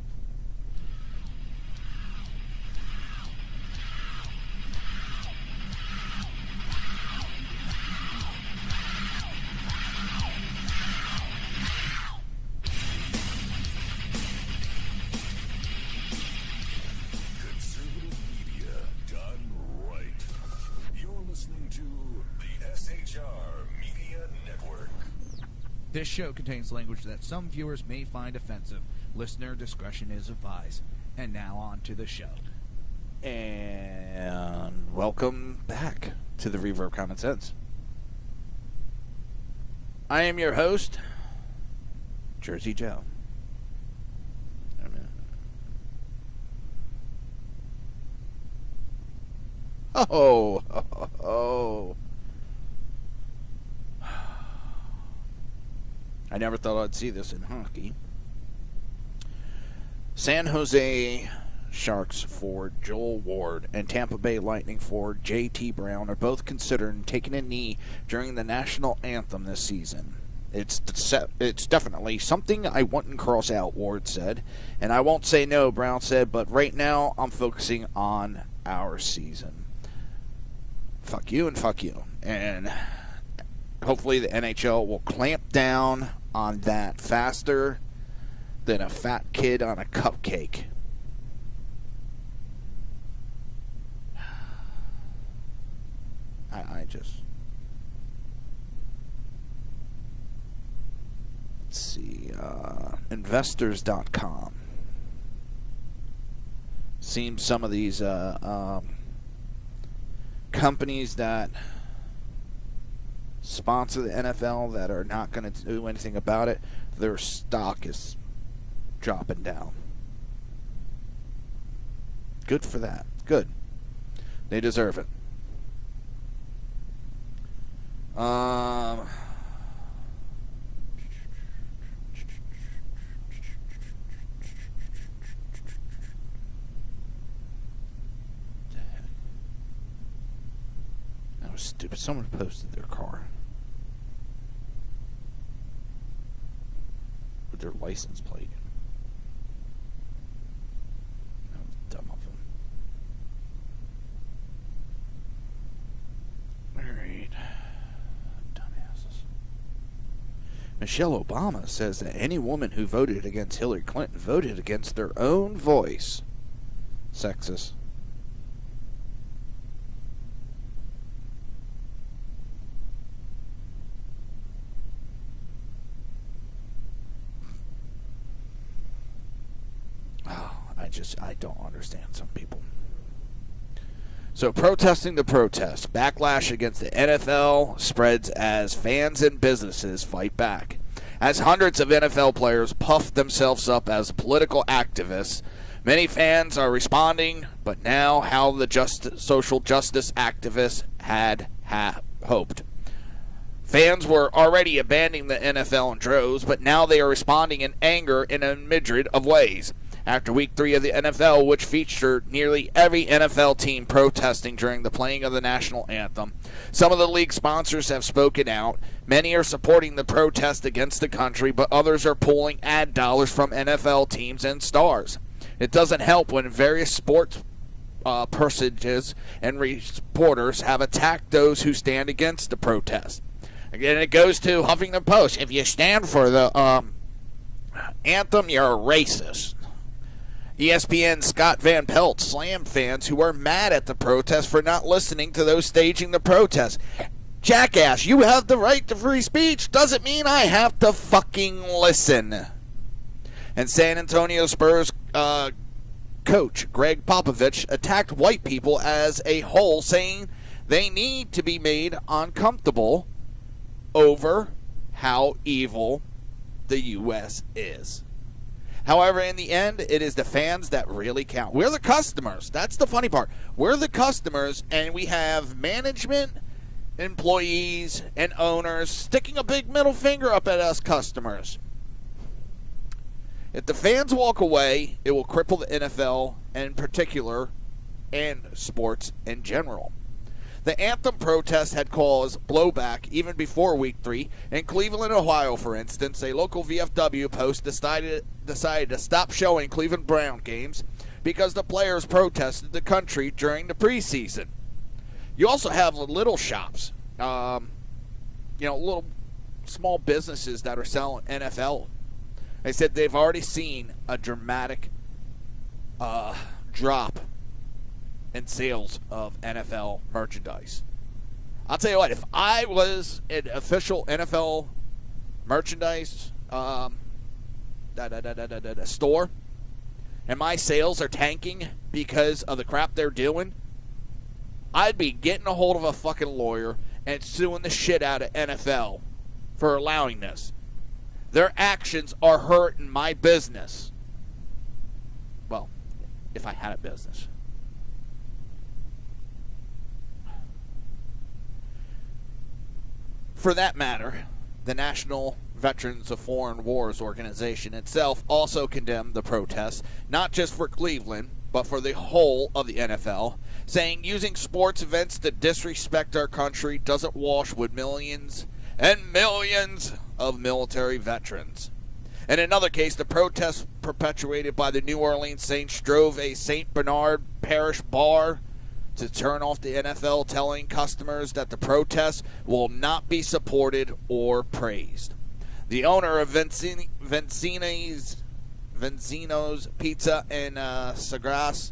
This show contains language that some viewers may find offensive. Listener discretion is advised. And now on to the show. And welcome back to the Reaver of Common Sense. I am your host, Jersey Joe. Oh. I never thought I'd see this in hockey. San Jose Sharks forward Joel Ward and Tampa Bay Lightning forward J.T. Brown are both considering taking a knee during the national anthem this season. It's definitely something I wouldn't cross out, Ward said. And I won't say no, Brown said, but right now I'm focusing on our season. Fuck you and fuck you. And hopefully the NHL will clamp down on that faster than a fat kid on a cupcake. I just... Let's see. Investors.com. Seems some of these companies that sponsor the NFL that are not going to do anything about it, their stock is dropping down. Good for that. Good. They deserve it. That was stupid. Someone posted their car with their license plate. That was dumb of them. Alright. Dumbasses. Michelle Obama says that any woman who voted against Hillary Clinton voted against their own voice. Sexist. I don't understand some people. So, protesting the protest. Backlash against the NFL spreads as fans and businesses fight back. As hundreds of NFL players puff themselves up as political activists, many fans are responding, but now how the social justice activists had hoped. Fans were already abandoning the NFL in droves, but now they are responding in anger in a myriad of ways. After Week 3 of the NFL, which featured nearly every NFL team protesting during the playing of the national anthem, some of the league sponsors have spoken out. Many are supporting the protest against the country, but others are pulling ad dollars from NFL teams and stars. It doesn't help when various sports personages and reporters have attacked those who stand against the protest. Again, it goes to Huffington Post. If you stand for the anthem, you're a racist. ESPN's Scott Van Pelt slammed fans who are mad at the protest for not listening to those staging the protest. Jackass, you have the right to free speech. Doesn't mean I have to fucking listen. And San Antonio Spurs coach Greg Popovich attacked white people as a whole, saying they need to be made uncomfortable over how evil the U.S. is. However, in the end, it is the fans that really count. We're the customers. That's the funny part. We're the customers, and we have management, employees, and owners sticking a big middle finger up at us customers. If the fans walk away, it will cripple the NFL in particular and sports in general. The anthem protest had caused blowback even before Week 3. In Cleveland, Ohio, for instance, a local VFW post decided to stop showing Cleveland Brown games because the players protested the country during the preseason. You also have little shops, little small businesses that are selling NFL. They said they've already seen a dramatic drop in sales of NFL merchandise. I'll tell you what, if I was an official NFL merchandise store, and my sales are tanking because of the crap they're doing, I'd be getting a hold of a fucking lawyer and suing the shit out of NFL for allowing this. Their actions are hurting my business. Well, if I had a business. For that matter, the National Veterans of Foreign Wars organization itself also condemned the protests, not just for Cleveland, but for the whole of the NFL, saying using sports events to disrespect our country doesn't wash with millions and millions of military veterans. In another case, the protests perpetuated by the New Orleans Saints drove a St. Bernard Parish bar to turn off the NFL, telling customers that the protests will not be supported or praised. The owner of Vincino's Pizza in Saugus,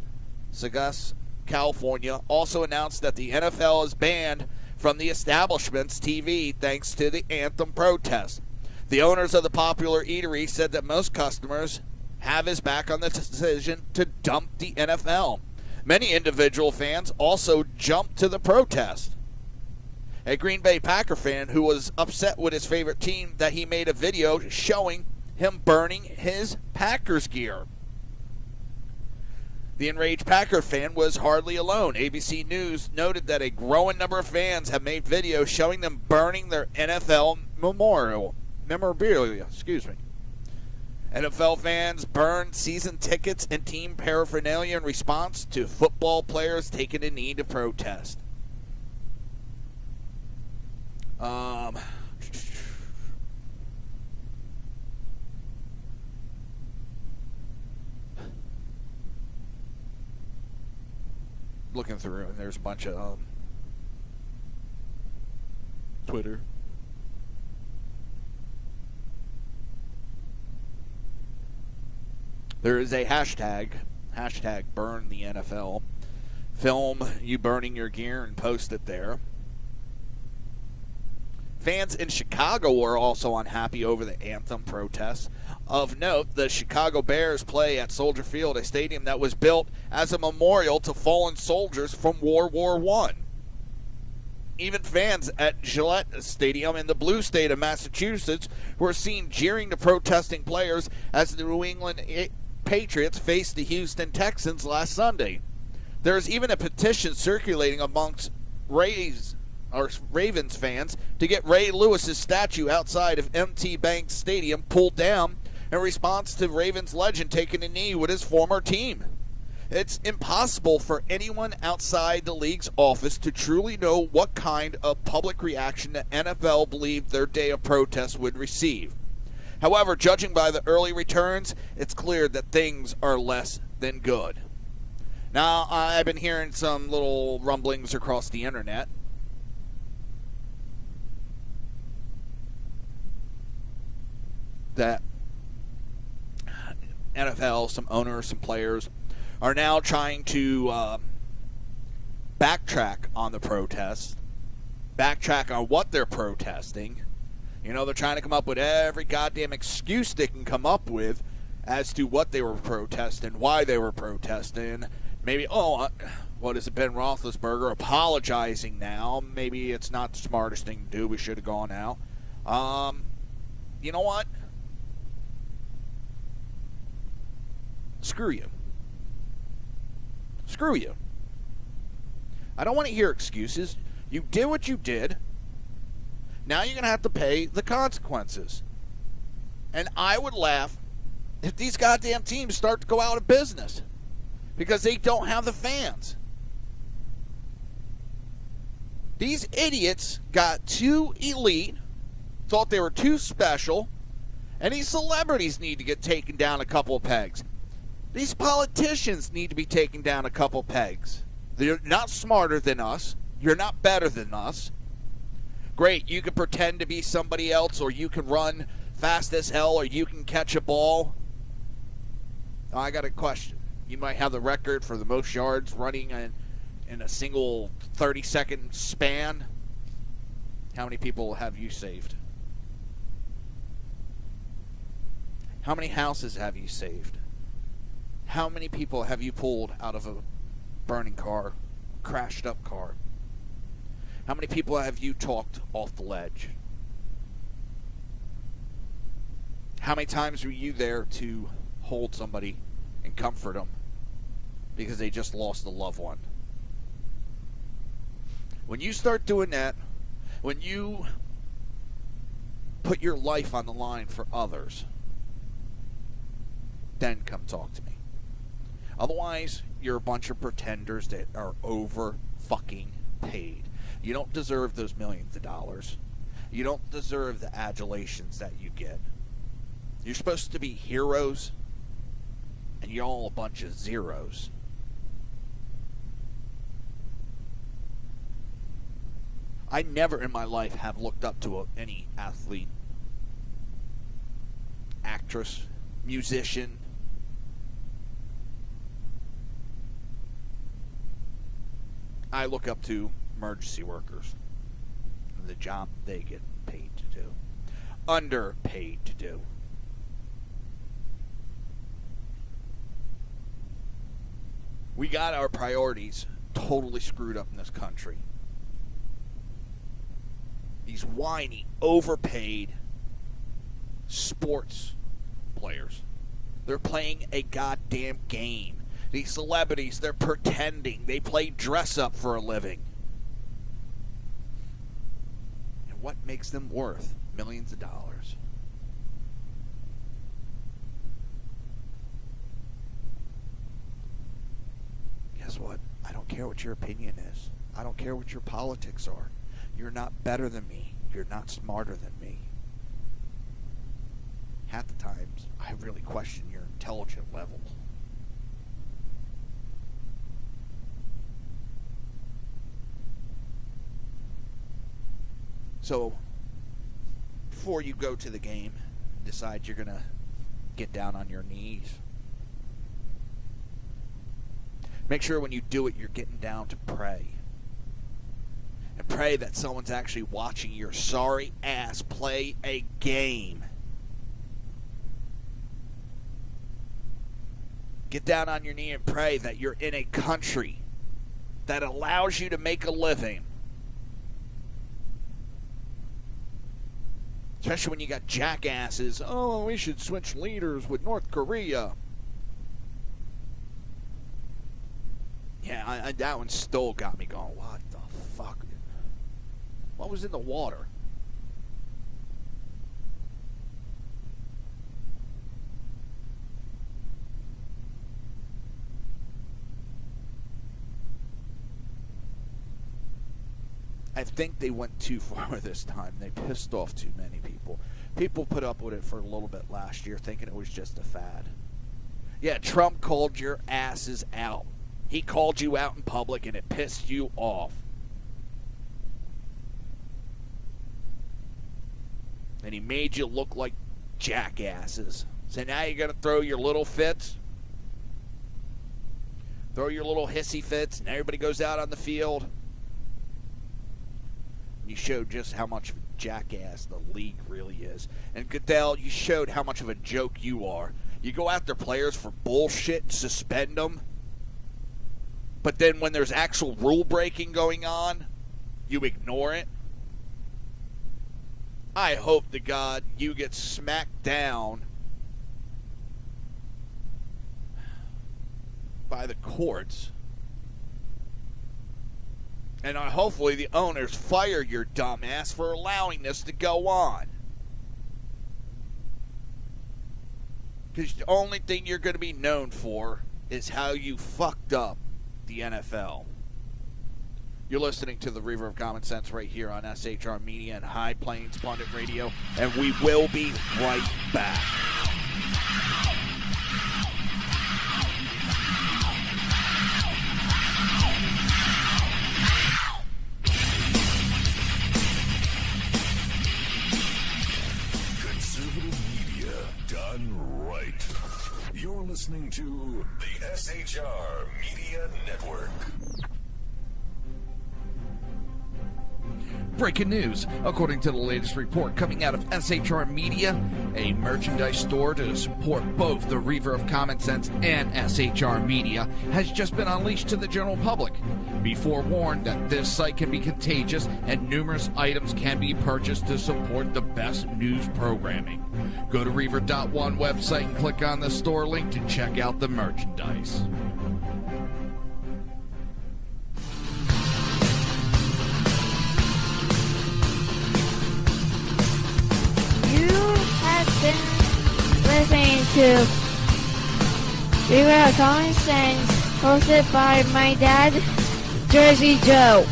California, also announced that the NFL is banned from the establishment's TV thanks to the anthem protest. The owners of the popular eatery said that most customers have his back on the decision to dump the NFL. Many individual fans also jumped to the protest. A Green Bay Packer fan who was upset with his favorite team that he made a video showing him burning his Packers gear. The enraged Packer fan was hardly alone. ABC News noted that a growing number of fans have made videos showing them burning their NFL memorabilia. NFL fans burned season tickets and team paraphernalia in response to football players taking a knee to protest. Looking through, and there's a bunch of Twitter. There is a hashtag burn the NFL. Film you burning your gear and post it there. Fans in Chicago were also unhappy over the anthem protests. Of note, the Chicago Bears play at Soldier Field, a stadium that was built as a memorial to fallen soldiers from World War I. Even fans at Gillette Stadium in the blue state of Massachusetts were seen jeering the protesting players as the New England Patriots faced the Houston Texans last Sunday. There's even a petition circulating amongst Ravens fans to get Ray Lewis's statue outside of MT Bank Stadium pulled down in response to Ravens legend taking a knee with his former team. It's impossible for anyone outside the league's office to truly know what kind of public reaction the NFL believed their day of protest would receive. However, judging by the early returns, it's clear that things are less than good. Now, I've been hearing some little rumblings across the internet. That NFL, some owners, some players are now trying to backtrack on the protests, backtrack on what they're protesting. You know, they're trying to come up with every goddamn excuse they can come up with as to what they were protesting, why they were protesting. Maybe, what is it, Ben Roethlisberger apologizing now? Maybe it's not the smartest thing to do. We should have gone out. You know what? Screw you. Screw you. I don't want to hear excuses. You did what you did. Now you're going to have to pay the consequences. And I would laugh if these goddamn teams start to go out of business because they don't have the fans. These idiots got too elite, thought they were too special, and these celebrities need to get taken down a couple of pegs. These politicians need to be taken down a couple pegs. They're not smarter than us. You're not better than us. Great, you can pretend to be somebody else, or you can run fast as hell, or you can catch a ball. I got a question. You might have the record for the most yards running in a single 30-second span. How many people have you saved? How many houses have you saved? How many people have you pulled out of a burning car, crashed up car? How many people have you talked off the ledge? How many times were you there to hold somebody and comfort them because they just lost a loved one? When you start doing that, when you put your life on the line for others, then come talk to me. Otherwise, you're a bunch of pretenders that are over fucking paid. You don't deserve those millions of dollars. You don't deserve the adulations that you get. You're supposed to be heroes, and you're all a bunch of zeros. I never in my life have looked up to any athlete, actress, musician. I look up to emergency workers, the job they get paid to do, underpaid to do. We got our priorities totally screwed up in this country. These whiny, overpaid sports players. They're playing a goddamn game. These celebrities, they're pretending. They play dress up for a living. And what makes them worth millions of dollars? Guess what? I don't care what your opinion is. I don't care what your politics are. You're not better than me. You're not smarter than me. Half the times, I really question your intelligence level. So, before you go to the game, decide you're going to get down on your knees. Make sure when you do it, you're getting down to pray. And pray that someone's actually watching your sorry ass play a game. Get down on your knee and pray that you're in a country that allows you to make a living. Especially when you got jackasses. Oh, we should switch leaders with North Korea. Yeah, that one still got me going, what the fuck? What was in the water? I think they went too far this time. They pissed off too many people. People put up with it for a little bit last year, thinking it was just a fad. Yeah, Trump called your asses out. He called you out in public, and it pissed you off. And he made you look like jackasses. So now you're going to throw your little fits? Throw your little hissy fits, and everybody goes out on the field? You showed just how much of a jackass the league really is. And Goodell, you showed how much of a joke you are. You go after players for bullshit and suspend them. But then when there's actual rule breaking going on, you ignore it. I hope to God you get smacked down by the courts. And hopefully the owners fire your dumbass for allowing this to go on. Because the only thing you're going to be known for is how you fucked up the NFL. You're listening to the Reaver of Common Sense right here on SHR Media and High Plains Pundit Radio, and we will be right back. You're listening to the SHR Media Network. Breaking news. According to the latest report coming out of SHR Media, a merchandise store to support both the Reaver of Common Sense and SHR Media has just been unleashed to the general public. Be forewarned that this site can be contagious and numerous items can be purchased to support the best news programming. Go to Reaver.one website and click on the store link to check out the merchandise. Listening to Reaver of Common Sense, hosted by my dad, Jersey Joe.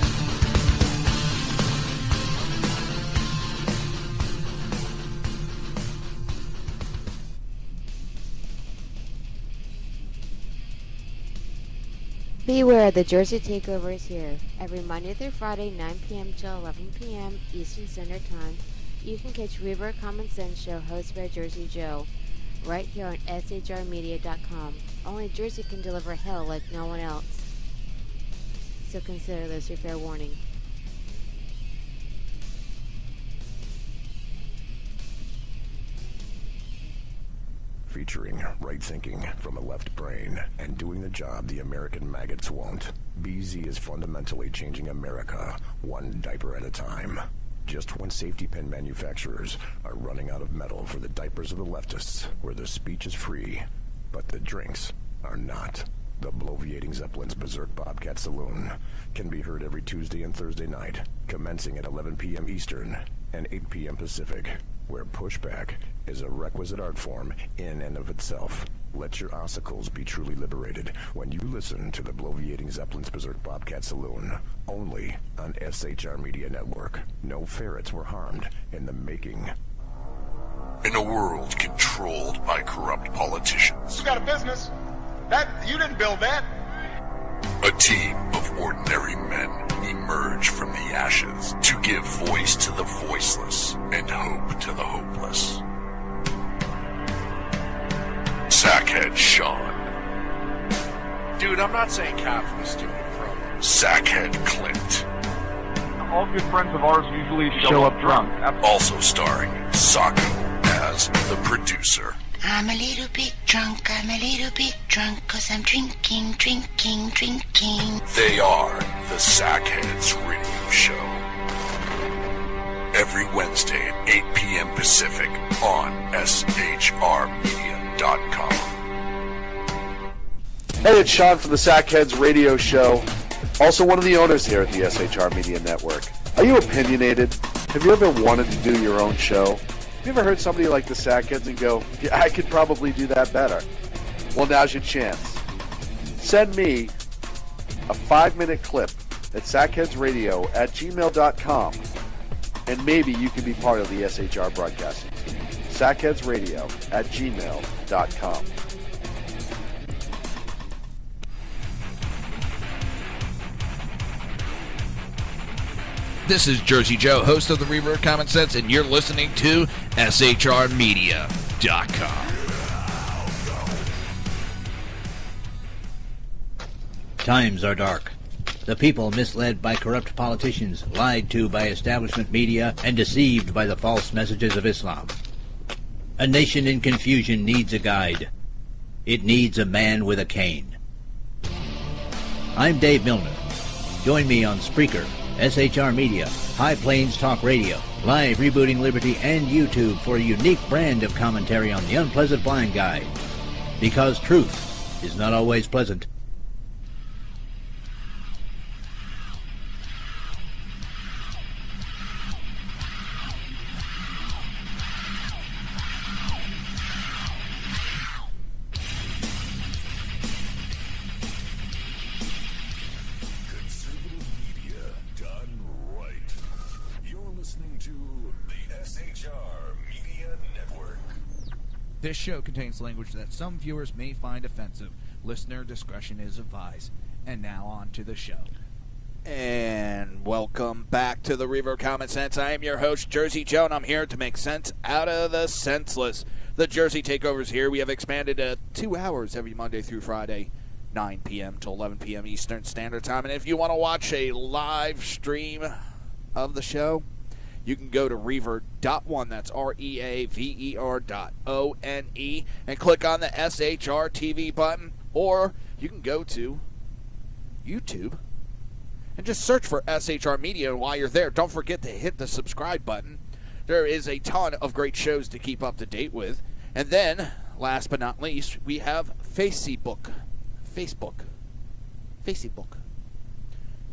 Beware, the Jersey Takeover is here. Every Monday through Friday, 9 p.m. till 11 p.m. Eastern Standard Time, you can catch Reaver Common Sense Show hosted by Jersey Joe, right here on shrmedia.com. Only Jersey can deliver hell like no one else. So consider this your fair warning. Featuring right thinking from a left brain and doing the job the American maggots won't. BZ is fundamentally changing America, one diaper at a time. Just when safety pin manufacturers are running out of metal for the diapers of the leftists, where the speech is free, but the drinks are not. The bloviating Zeppelin's Berserk Bobcat Saloon can be heard every Tuesday and Thursday night, commencing at 11 p.m. Eastern and 8 p.m. Pacific, where pushback is a requisite art form in and of itself. Let your ossicles be truly liberated when you listen to the bloviating Zeppelin's Berserk Bobcat Saloon, only on SHR Media Network. No ferrets were harmed in the making. In a world controlled by corrupt politicians, You got a business. That you didn't build that. a team of ordinary men emerge from the ashes to give voice to the voiceless and hope to the hopeless. Sackhead Sean. Dude, I'm not saying cap for the stupid promo. Sackhead Clint. All good friends of ours usually show up drunk. Also starring Sako as the producer. I'm a little bit drunk, 'cause I'm drinking. They are the Sackheads Radio Show. Every Wednesday at 8 p.m. Pacific on shrmedia.com. Hey, it's Sean from the Sackheads Radio Show, also one of the owners here at the SHR Media Network. Are you opinionated? Have you ever wanted to do your own show? Have you ever heard somebody like the Sackheads and go, yeah, I could probably do that better? Well, now's your chance. Send me a 5-minute clip at sackheadsradio@gmail.com, and maybe you can be part of the SHR broadcasting team. sackheadsradio@gmail.com. This is Jersey Joe, host of the Reaver of Common Sense, and you're listening to shrmedia.com. Times are dark. The people misled by corrupt politicians, lied to by establishment media, and deceived by the false messages of Islam. A nation in confusion needs a guide. It needs a man with a cane. I'm Dave Milner. Join me on Spreaker, SHR Media, High Plains Talk Radio, Live Rebooting Liberty, and YouTube for a unique brand of commentary on the unpleasant blind guide. Because truth is not always pleasant. This show contains language that some viewers may find offensive. Listener discretion is advised. And now on to the show. And welcome back to the Reaver of Common Sense. I am your host, Jersey Joe, and I'm here to make sense out of the senseless. The Jersey Takeover's here. We have expanded to 2 hours every Monday through Friday, 9 p.m. to 11 p.m. Eastern Standard Time. And if you want to watch a live stream of the show, you can go to Reaver.one, that's REAVER.ONE, and click on the SHR TV button, or you can go to YouTube and just search for SHR Media. While you're there, don't forget to hit the subscribe button. There is a ton of great shows to keep up to date with. And then, last but not least, we have Facebook.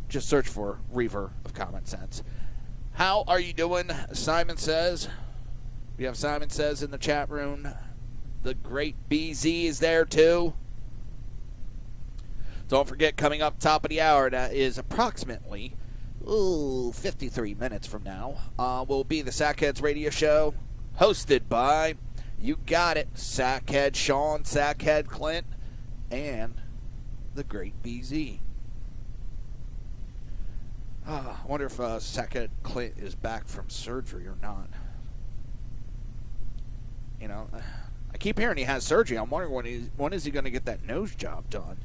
Just search for Reaver of Common Sense. How are you doing? Simon Says. We have Simon Says in the chat room. The great BZ is there too. Don't forget, coming up top of the hour, that is approximately 53 minutes from now, will be the Sackheads Radio Show, hosted by, you got it, Sackhead Sean, Sackhead Clint, and the great BZ. I wonder if Sackhead Clint is back from surgery or not. You know, I keep hearing he has surgery. I'm wondering when is he going to get that nose job done?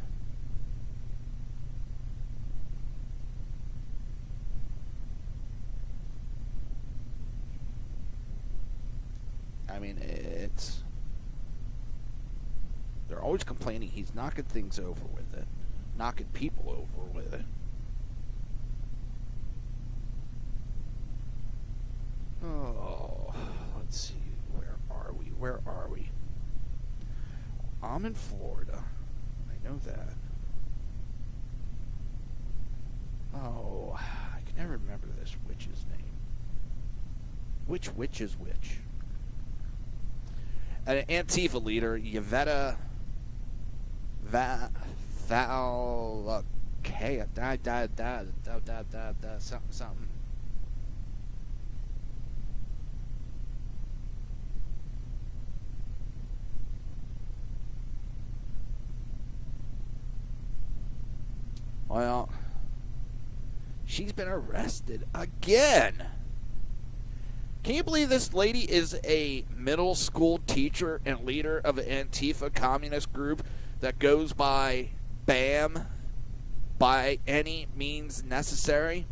I mean, they're always complaining he's knocking things over with it, knocking people over with it. Oh, let's see, where are we? I'm in Florida, I know that. Oh, I can never remember this witch's name. Which witch is which? An Antifa leader, Yvetta something. Well, she's been arrested again. Can you believe this lady is a middle school teacher and leader of an Antifa communist group that goes by BAM, by any means necessary?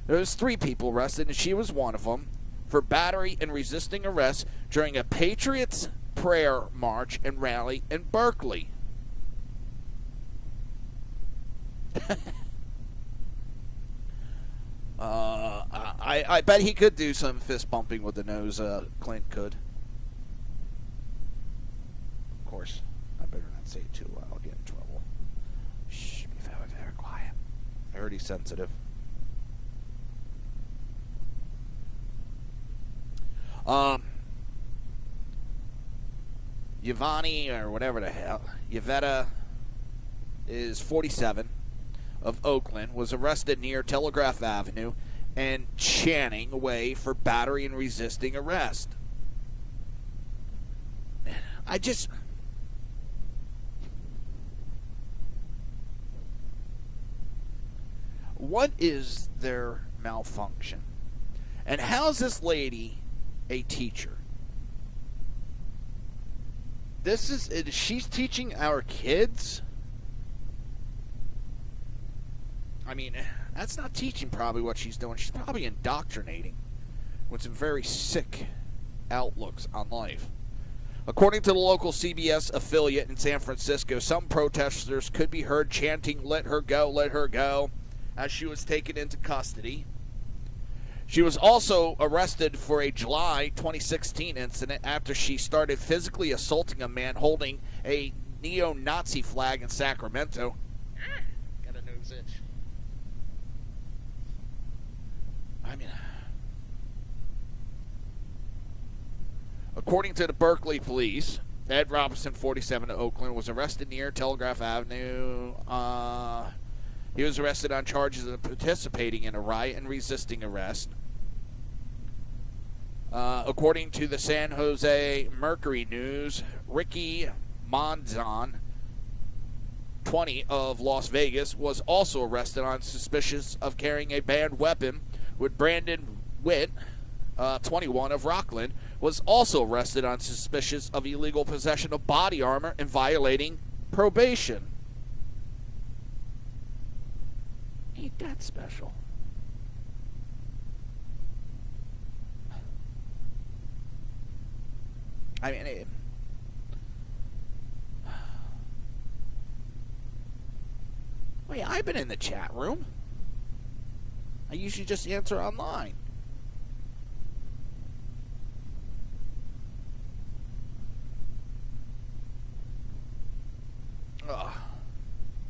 There was 3 people arrested, and she was one of them, for battery and resisting arrest during a Patriots prayer march and rally in Berkeley. I bet he could do some fist bumping with the nose. Clint could. Of course, I better not say it too loud. I'll get in trouble. Shh, be very, very quiet. I heard he's sensitive. Yvonne, or whatever the hell, Yvetta is 47. Of Oakland, was arrested near Telegraph Avenue and Channing Way for battery and resisting arrest. What is their malfunction? And how's this lady a teacher? She's teaching our kids? I mean, that's not teaching probably what she's doing. She's probably indoctrinating with some very sick outlooks on life. According to the local CBS affiliate in San Francisco, some protesters could be heard chanting, let her go," as she was taken into custody. She was also arrested for a July 2016 incident after she started physically assaulting a man holding a neo-Nazi flag in Sacramento. Got a nose itch. I mean, according to the Berkeley police, Ed Robinson, 47, of Oakland, was arrested near Telegraph Avenue. He was arrested on charges of participating in a riot and resisting arrest. According to the San Jose Mercury News, Ricky Monzon, 20, of Las Vegas, was also arrested on suspicion of carrying a banned weapon, with Brandon Witt, 21, of Rockland, was also arrested on suspicion of illegal possession of body armor and violating probation. Ain't that special? I mean, wait, I've been in the chat room. I usually just answer online. Ugh.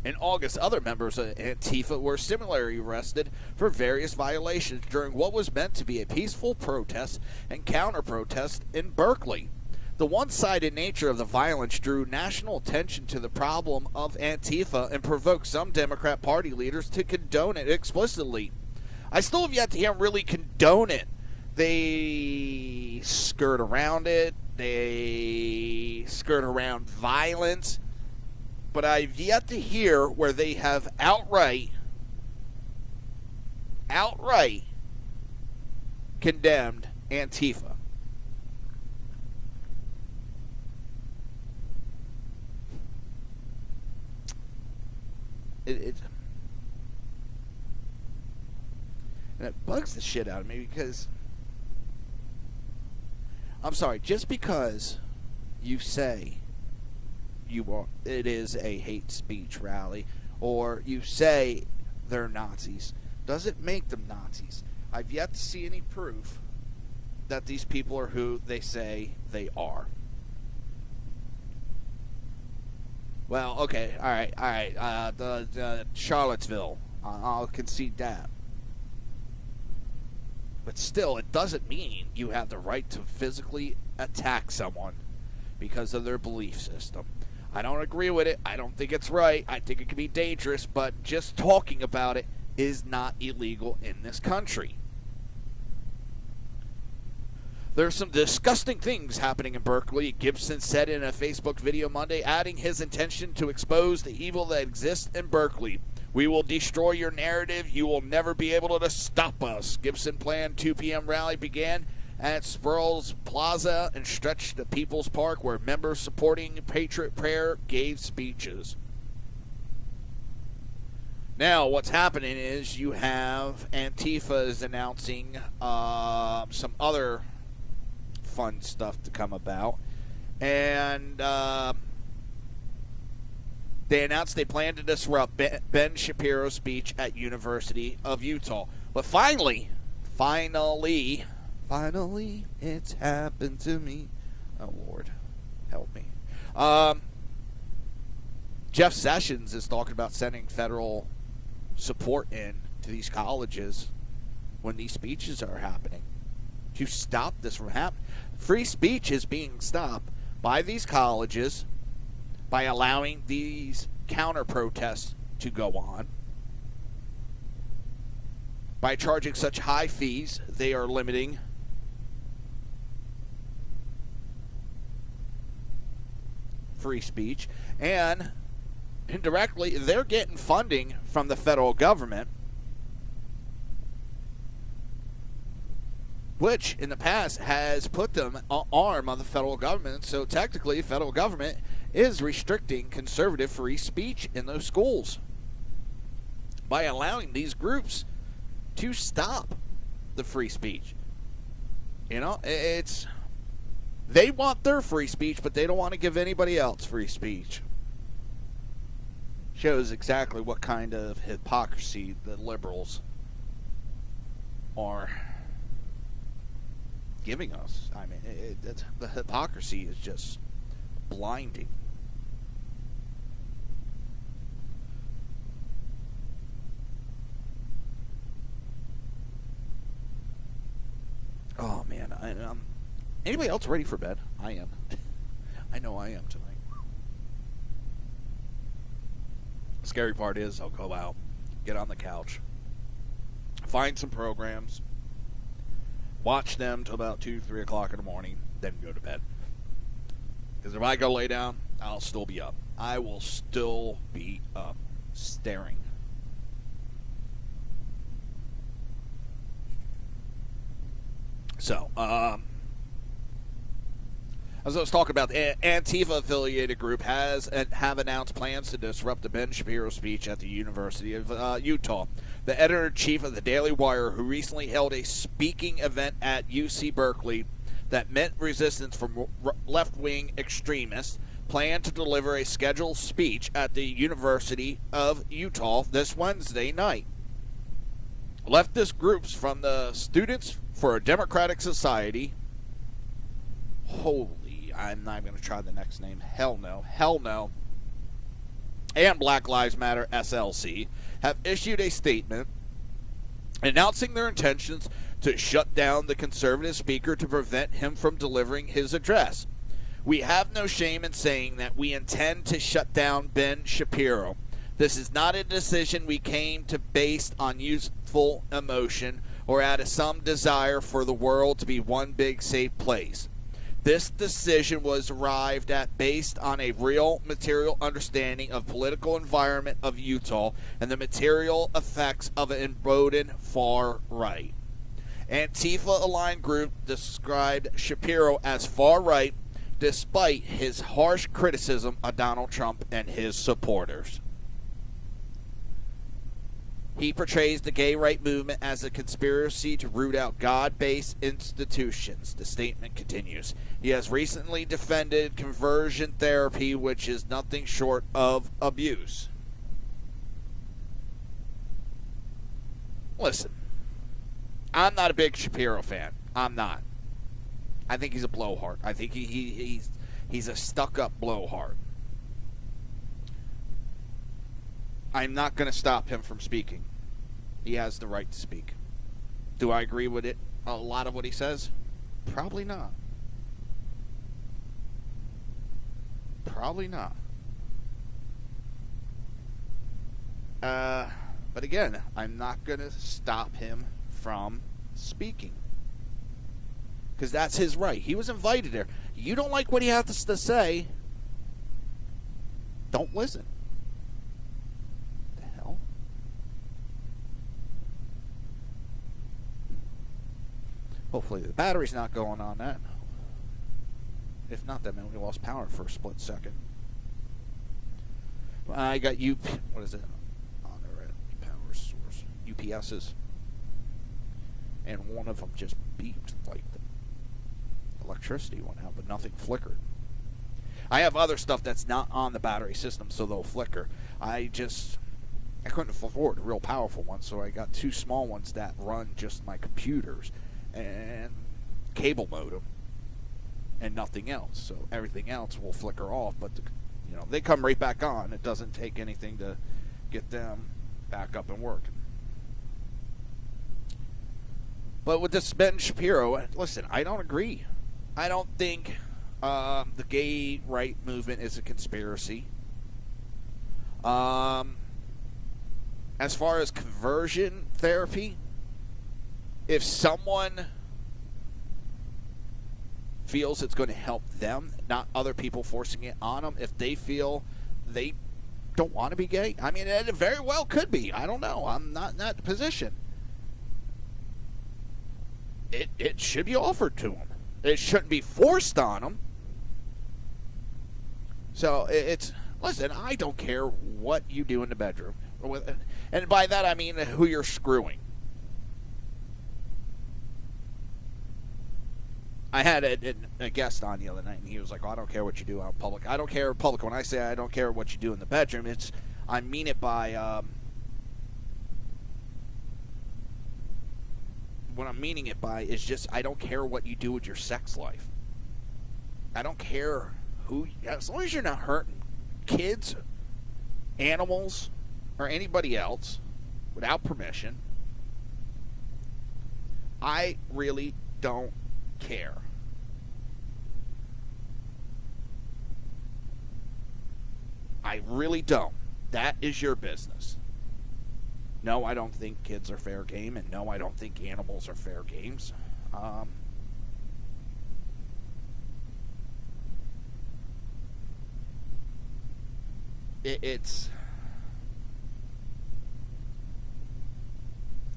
In August, other members of Antifa were similarly arrested for various violations during what was meant to be a peaceful protest and counter-protest in Berkeley. The one-sided nature of the violence drew national attention to the problem of Antifa and provoked some Democrat Party leaders to condone it explicitly. I still have yet to hear them really condone it. They skirt around it. They skirt around violence. But I've yet to hear where they have outright condemned Antifa. And it bugs the shit out of me because, I'm sorry, just because you say it is a hate speech rally, or you say they're Nazis, doesn't make them Nazis. I've yet to see any proof that these people are who they say they are. Well, okay, all right. The Charlottesville, I'll concede that. But still, it doesn't mean you have the right to physically attack someone because of their belief system. I don't agree with it. I don't think it's right. I think it can be dangerous, but just talking about it is not illegal in this country. There's some disgusting things happening in Berkeley, Gibson said in a Facebook video Monday, adding his intention to expose the evil that exists in Berkeley. We will destroy your narrative. You will never be able to stop us. Gibson planned 2 p.m. rally began at Sproul's Plaza and stretched to People's Park, where members supporting Patriot Prayer gave speeches. Now, what's happening is you have Antifa is announcing some other fun stuff to come about. And they announced they plan to disrupt Ben Shapiro's speech at University of Utah. But finally, it's happened to me. Oh, Lord, help me. Jeff Sessions is talking about sending federal support in to these colleges when these speeches are happening to stop this from happening. Free speech is being stopped by these colleges by allowing these counter-protests to go on. By charging such high fees, they are limiting free speech, and indirectly they're getting funding from the federal government, which in the past has put them on arm of the federal government. So technically the federal government is restricting conservative free speech in those schools by allowing these groups to stop the free speech. You know, it's they want their free speech, but they don't want to give anybody else free speech. Shows exactly what kind of hypocrisy the liberals are giving us. I mean, the hypocrisy is just blinding. Oh man, anybody else ready for bed? I am. I know I am tonight. The scary part is I'll go out, get on the couch, find some programs, watch them till about 2, 3 o'clock in the morning, then go to bed. Because if I go lay down, I'll still be up. I will still be up, staring. So, As I was talking about, the Antifa-affiliated group have announced plans to disrupt the Ben Shapiro speech at the University of Utah. The editor-in-chief of the Daily Wire, who recently held a speaking event at UC Berkeley that met resistance from left-wing extremists, planned to deliver a scheduled speech at the University of Utah this Wednesday night. Leftist groups from the Students for a Democratic Society, I'm not going to try the next name. Hell no. And Black Lives Matter SLC have issued a statement announcing their intentions to shut down the conservative speaker to prevent him from delivering his address. We have no shame in saying that we intend to shut down Ben Shapiro. This is not a decision we came to based on youthful emotion or out of some desire for the world to be one big safe place. This decision was arrived at based on a real material understanding of political environment of Utah and the material effects of an emboldened far right. Antifa-aligned group described Shapiro as far right despite his harsh criticism of Donald Trump and his supporters. He portrays the gay right movement as a conspiracy to root out God-based institutions. The statement continues. He has recently defended conversion therapy, which is nothing short of abuse. Listen, I'm not a big Shapiro fan. I'm not. I think he's a blowhard. I think he's a stuck-up blowhard. I'm not going to stop him from speaking. He has the right to speak. Do I agree with it? A lot of what he says? Probably not. Probably not. But again, I'm not going to stop him from speaking. Because that's his right. He was invited there. You don't like what he has to say, don't listen. Hopefully the battery's not going on that. If not, that meant we lost power for a split second. I got what is it? On the red power source. UPSs. And one of them just beeped like the electricity went out, but nothing flickered. I have other stuff that's not on the battery system, so they'll flicker. I couldn't afford a real powerful one, so I got two small ones that run just my computers and cable modem and nothing else. So everything else will flicker off, but they come right back on. It doesn't take anything to get them back up and working. But with this Ben Shapiro, listen, I don't agree. I don't think the gay right movement is a conspiracy. As far as conversion therapy, if someone feels it's going to help them, not other people forcing it on them, if they feel they don't want to be gay, I mean, it very well could be. I don't know. I'm not in that position. It should be offered to them. It shouldn't be forced on them. So listen, I don't care what you do in the bedroom. And by that I mean who you're screwing. I had a guest on the other night, and he was like, I don't care what you do out in public. I don't care in public. When I say I don't care what you do in the bedroom, I mean it by, what I'm meaning it by is just I don't care what you do with your sex life. I don't care as long as you're not hurting kids, animals, or anybody else without permission, I really don't care. I really don't. That is your business. No, I don't think kids are fair game, and no, I don't think animals are fair games. It's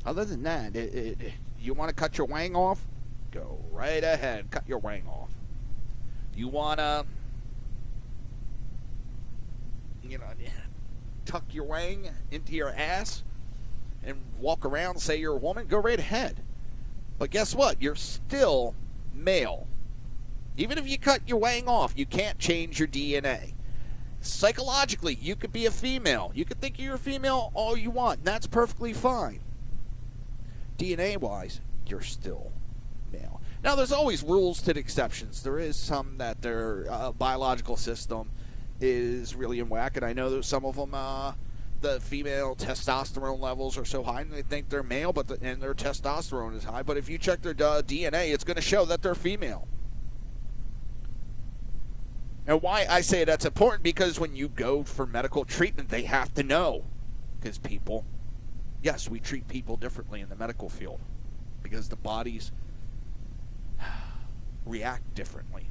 other than that, you want to cut your wang off? Go right ahead, cut your wang off. You want to, tuck your wang into your ass and walk around and say you're a woman? Go right ahead. But guess what? You're still male. Even if you cut your wang off, you can't change your DNA. Psychologically, you could be a female. You could think you're a female all you want, and that's perfectly fine. DNA-wise, you're still male. Now, there's always rules to the exceptions. There is some that their biological system is really in whack, and I know that some of them, the female testosterone levels are so high, and they think they're male, and their testosterone is high. But if you check their DNA, it's going to show that they're female. And why I say that's important, because when you go for medical treatment, they have to know. Because people, yes, we treat people differently in the medical field. Because the bodies react differently.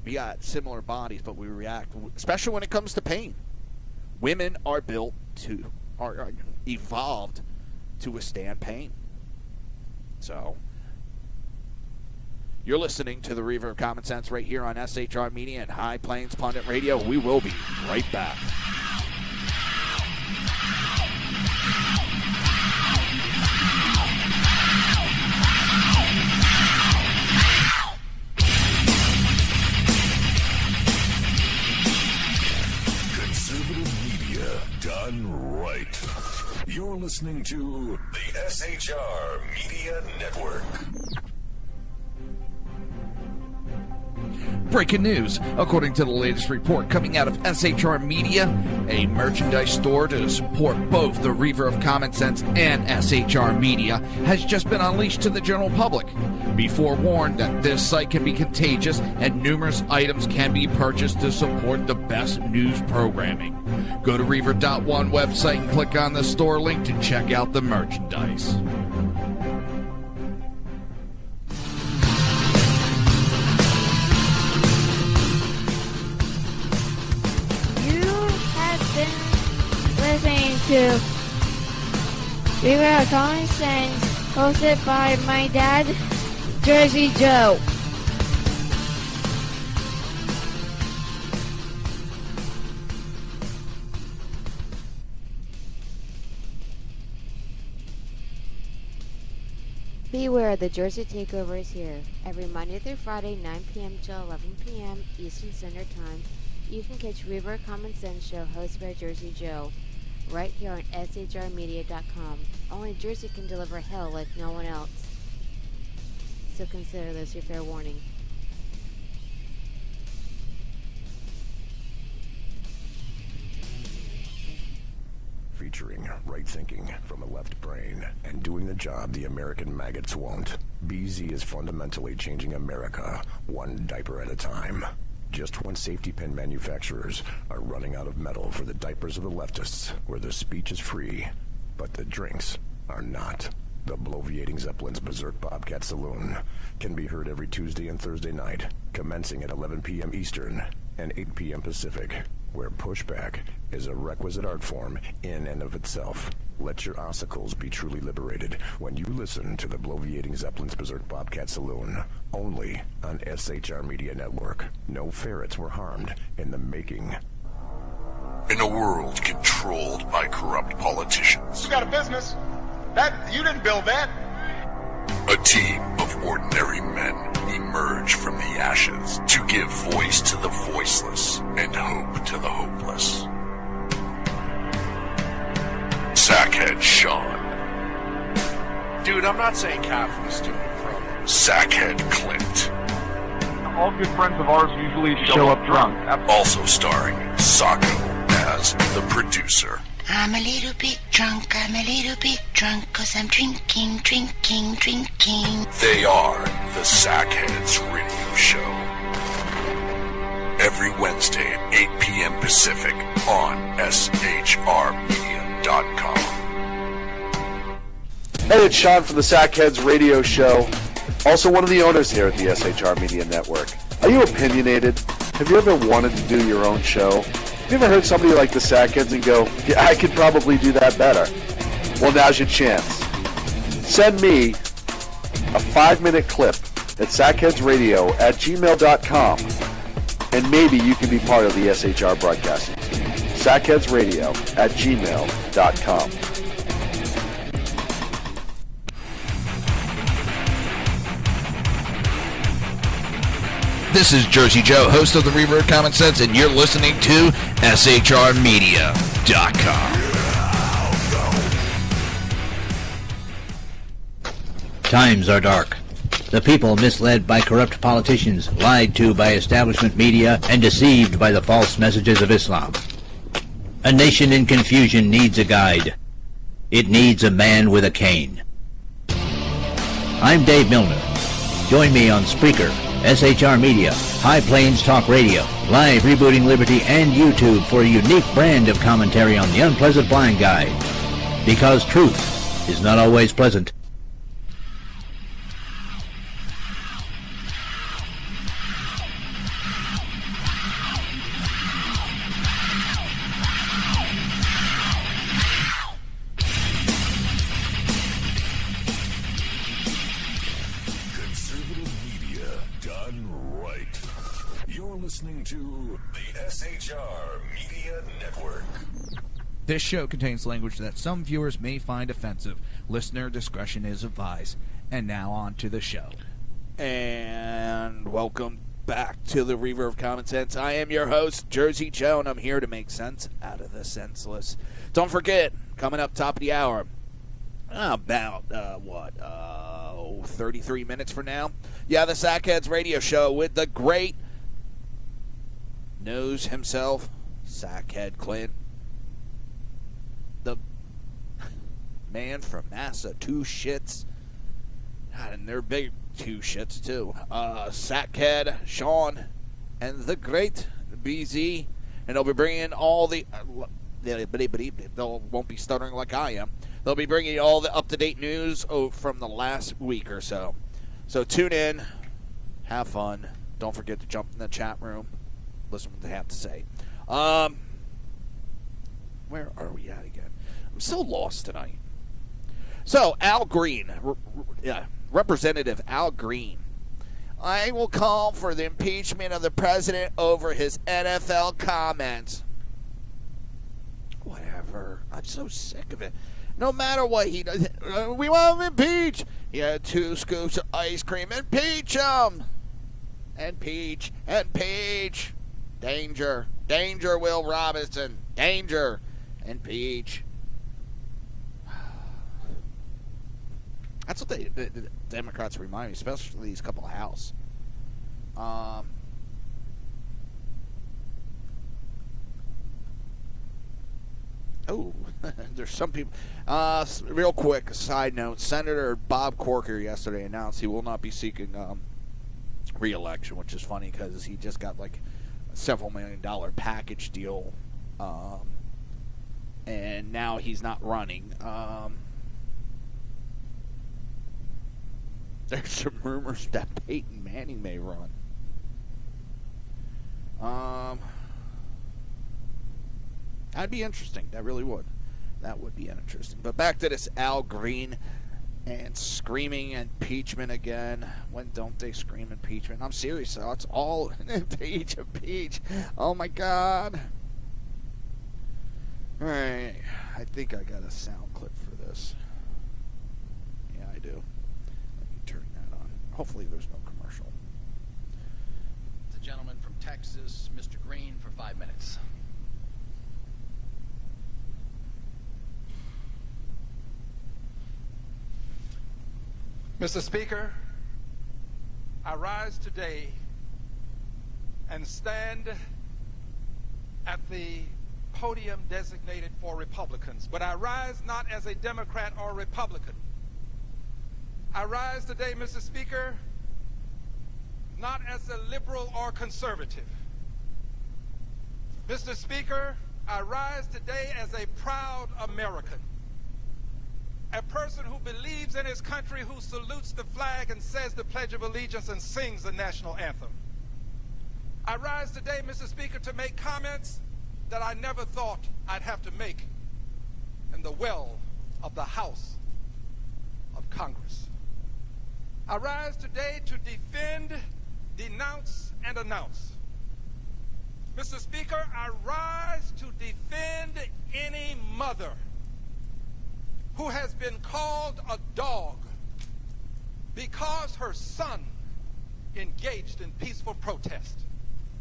We got similar bodies, but we react, especially when it comes to pain. Women are built to, are evolved to withstand pain. So, you're listening to the Reaver of Common Sense right here on SHR Media and High Plains Pundit Radio. We will be right back. Conservative media done right. You're listening to the SHR Media Network. Breaking news. According to the latest report coming out of SHR Media, a merchandise store to support both the Reaver of Common Sense and SHR Media has just been unleashed to the general public. Be forewarned that this site can be contagious and numerous items can be purchased to support the best news programming. Go to Reaver.one website and click on the store link to check out the merchandise. Listening to Reaver of Common Sense, hosted by my dad, Jersey Joe. Beware, the Jersey Takeover is here. Every Monday through Friday, 9 p.m. till 11 p.m. Eastern Standard Time, you can catch Reaver of Common Sense show hosted by Jersey Joe, right here on shrmedia.com. Only Jersey can deliver hell like no one else. So consider this your fair warning. Featuring right thinking from a left brain and doing the job the American maggots won't. BZ is fundamentally changing America, one diaper at a time. Just when safety pin manufacturers are running out of metal for the diapers of the leftists, where the speech is free, but the drinks are not. The bloviating Zeppelin's Berserk Bobcat Saloon can be heard every Tuesday and Thursday night, commencing at 11 p.m. Eastern and 8 p.m. Pacific, where pushback is a requisite art form in and of itself. Let your ossicles be truly liberated when you listen to the bloviating Zeppelin's Berserk Bobcat Saloon, only on SHR Media Network. No ferrets were harmed in the making. In a world controlled by corrupt politicians, You got a business. You didn't build that. a team of ordinary men emerge from the ashes to give voice to the voiceless and hope to the hopeless. Sackhead Sean. Dude, I'm not saying Cap from the stupid program. Sackhead Clint. All good friends of ours usually show up drunk. Also starring Sacco as the producer. I'm a little bit drunk, cause I'm drinking. They are the Sackheads Radio Show. Every Wednesday at 8 p.m. Pacific on shrmedia.com. Hey, it's Sean from the Sackheads Radio Show, also one of the owners here at the SHR Media Network. Are you opinionated? Have you ever wanted to do your own show? Have you ever heard somebody like the Sackheads and go, yeah, I could probably do that better? Well, now's your chance. Send me a 5-minute clip at sackheadsradio@gmail.com, and maybe you can be part of the SHR broadcasting team. sackheadsradio@gmail.com. This is Jersey Joe, host of the Reaver of Common Sense, and you're listening to SHRmedia.com. Times are dark. The people misled by corrupt politicians, lied to by establishment media, and deceived by the false messages of Islam. A nation in confusion needs a guide. It needs a man with a cane. I'm Dave Milner. Join me on Spreaker, SHR Media, High Plains Talk Radio, Live Rebooting Liberty, and YouTube for a unique brand of commentary on the unpleasant blind guide. Because truth is not always pleasant. Listening to the SHR Media Network. This show contains language that some viewers may find offensive. Listener discretion is advised. And now on to the show. And welcome back to the Reaver of Common Sense. I am your host, Jersey Joe, and I'm here to make sense out of the senseless. Don't forget, coming up top of the hour, about, 33 minutes from now? Yeah, the Sackheads Radio Show with the great knows himself, Sackhead Clint, the man from Massachusetts, and they're big two shits too. Sackhead Sean and the great BZ, and they'll be bringing all the. They won't be stuttering like I am. They'll be bringing all the up-to-date news from the last week or so. So tune in, have fun. Don't forget to jump in the chat room. Listen to what they have to say. Where are we at again? I'm so lost tonight. So, Al Green, Representative Al Green. I will call for the impeachment of the president over his NFL comments. Whatever. I'm so sick of it. No matter what he does, we want him impeached. He had 2 scoops of ice cream. Impeach him. Impeach. Impeach. Danger. Danger, Will Robinson. Danger. Impeach. That's what the Democrats remind me, especially these couple of House. There's some people. Real quick, side note, Senator Bob Corker yesterday announced he will not be seeking re-election, which is funny because he just got like a several $1 million package deal, and now he's not running. There's some rumors that Peyton Manning may run. That'd be interesting. That really would. That would be interesting. But back to this Al Green and screaming impeachment again. When don't they scream impeachment? I'm serious. It's all impeach. Oh my God. All right. I think I got a sound clip for this. Yeah, I do. Let me turn that on. Hopefully there's no commercial. The gentleman from Texas, Mr. Green, for 5 minutes. Mr. Speaker, I rise today and stand at the podium designated for Republicans, but I rise not as a Democrat or Republican. I rise today, Mr. Speaker, not as a liberal or conservative. Mr. Speaker, I rise today as a proud American. A person who believes in his country, who salutes the flag and says the Pledge of Allegiance and sings the national anthem. I rise today, Mr. Speaker, to make comments that I never thought I'd have to make in the well of the House of Congress. I rise today to defend, denounce, and announce. Mr. Speaker, I rise to defend any mother who has been called a dog because her son engaged in peaceful protest.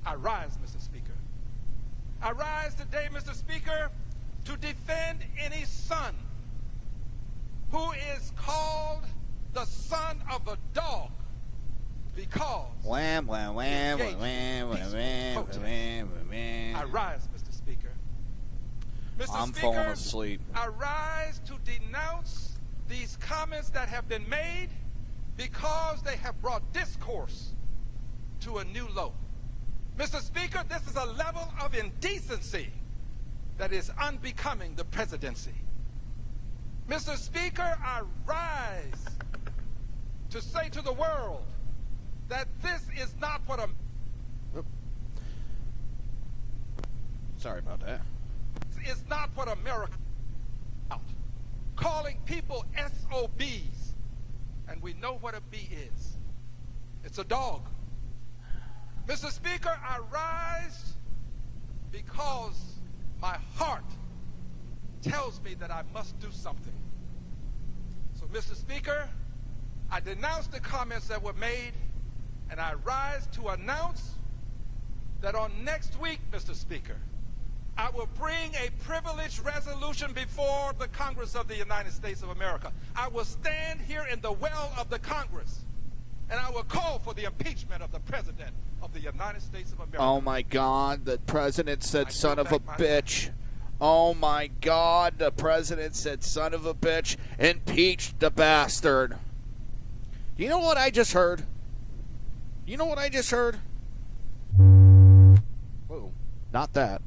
I rise, Mr. Speaker. I rise today, Mr. Speaker, to defend any son who is called the son of a dog because Wham, wham, wham, wham, wham, wham, wham, wham. I rise, Mr. Speaker. Mr. I'm Speaker, falling asleep. I rise to denounce these comments that have been made because they have brought discourse to a new low. Mr. Speaker, this is a level of indecency that is unbecoming the presidency. Mr. Speaker, I rise to say to the world that this is not what a... Sorry about that. This is not what America is about. Calling people SOBs. And we know what a B is. It's a dog. Mr. Speaker, I rise because my heart tells me that I must do something. So, Mr. Speaker, I denounce the comments that were made, and I rise to announce that on next week, Mr. Speaker, I will bring a privileged resolution before the Congress of the United States of America. I will stand here in the well of the Congress, and I will call for the impeachment of the President of the United States of America. Oh, my God. The president said son of a bitch. Oh, my God. The president said son of a bitch. Impeached the bastard. You know what I just heard? You know what I just heard? Whoa. Not that.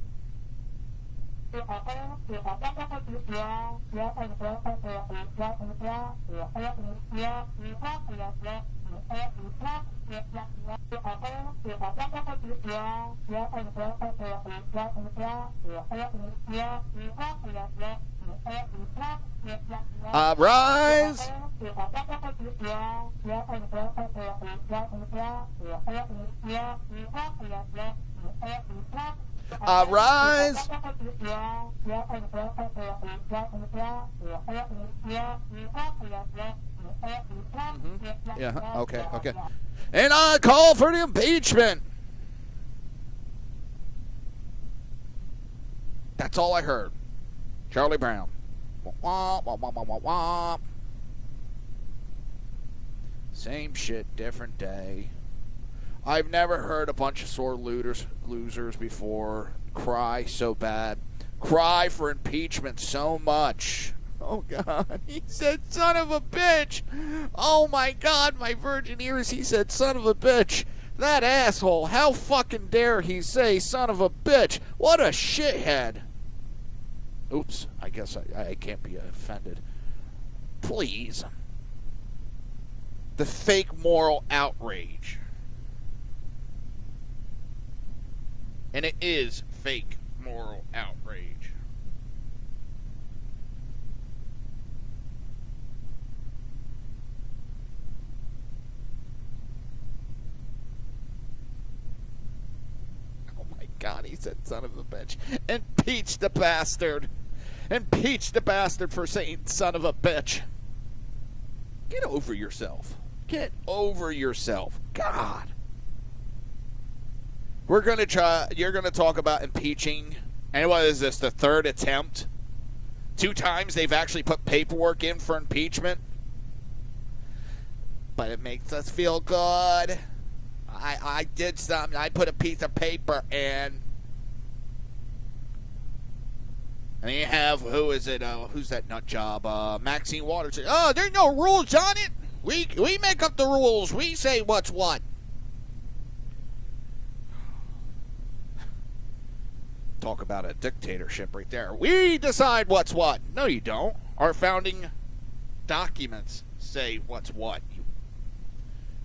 Rise. Rise. Yeah, okay. And I call for the impeachment. That's all I heard. Charlie Brown. Wah, wah, wah, wah, wah, wah. Same shit, different day. I've never heard a bunch of sore losers before cry so bad. Cry for impeachment so much. Oh, God. He said, son of a bitch. Oh, my God, my virgin ears. He said, son of a bitch. That asshole. How fucking dare he say, son of a bitch. What a shithead. Oops. I guess I can't be offended. Please. The fake moral outrage. And it is fake moral outrage. Oh my God, he said son of a bitch. Impeach the bastard. Impeach the bastard for saying son of a bitch. Get over yourself. Get over yourself. God. We're going to try, you're going to talk about impeaching. And what is this, the third attempt? 2 times they've actually put paperwork in for impeachment. But it makes us feel good. I did something. I put a piece of paper in. And then you have, who is it? Who's that nut job? Maxine Waters. Oh, there's no rules on it. We make up the rules. We say what's what. Talk about a dictatorship right there. We decide what's what. No, you don't. Our founding documents say what's what. You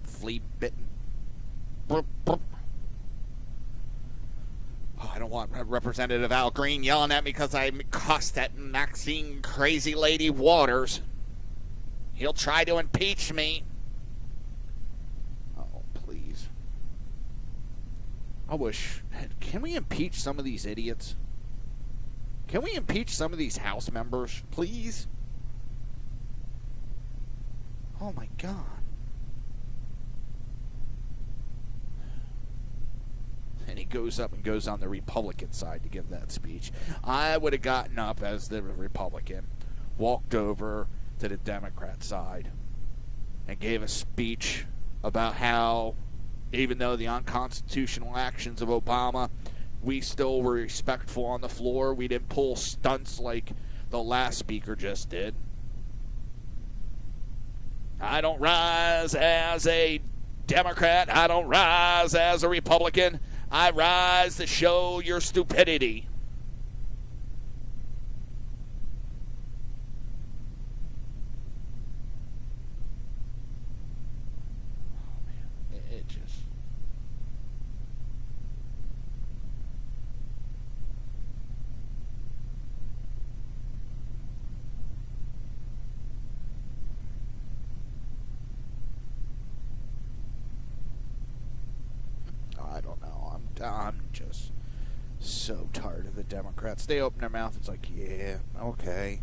flea-bitten. Oh, I don't want Representative Al Green yelling at me because I cussed at Maxine Crazy Lady Waters. He'll try to impeach me. Can we impeach some of these idiots? Can we impeach some of these House members, please? Oh my God. And he goes up and goes on the Republican side to give that speech. I would have gotten up as the Republican, walked over to the Democrat side, and gave a speech about how, even though the unconstitutional actions of Obama, we still were respectful on the floor. We didn't pull stunts like the last speaker just did. I don't rise as a Democrat. I don't rise as a Republican. I rise to show your stupidity. Oh, man. It just... I don't know. I'm just so tired of the Democrats. They open their mouth. It's like, yeah, okay.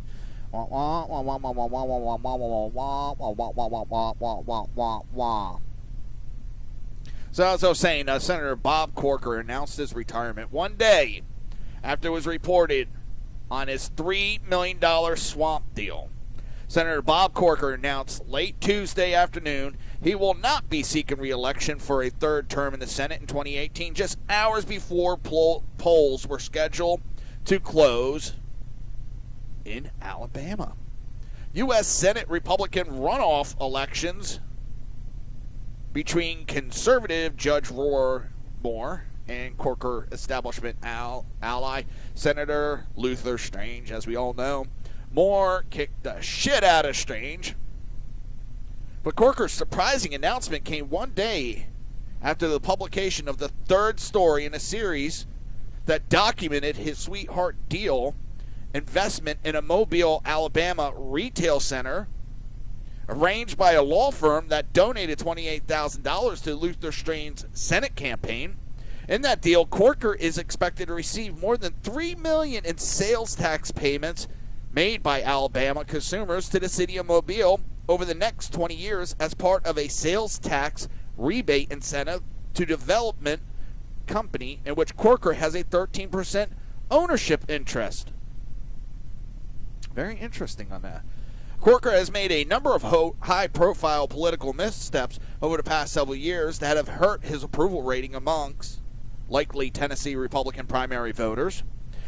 So as I was saying, Senator Bob Corker announced his retirement one day after it was reported on his $3 million swamp deal. Senator Bob Corker announced late Tuesday afternoon he will not be seeking re-election for a third term in the Senate in 2018, just hours before polls were scheduled to close in Alabama. U.S. Senate Republican runoff elections between conservative Judge Roy Moore and Corker establishment ally Senator Luther Strange, as we all know. Moore kicked the shit out of Strange. But Corker's surprising announcement came one day after the publication of the third story in a series that documented his sweetheart deal investment in a Mobile, Alabama retail center arranged by a law firm that donated $28,000 to Luther Strange's Senate campaign. In that deal, Corker is expected to receive more than $3 million in sales tax payments made by Alabama consumers to the city of Mobile over the next 20 years as part of a sales tax rebate incentive to development company in which Corker has a 13% ownership interest. Very interesting on that. Corker has made a number of high-profile political missteps over the past several years that have hurt his approval rating amongst likely Tennessee Republican primary voters.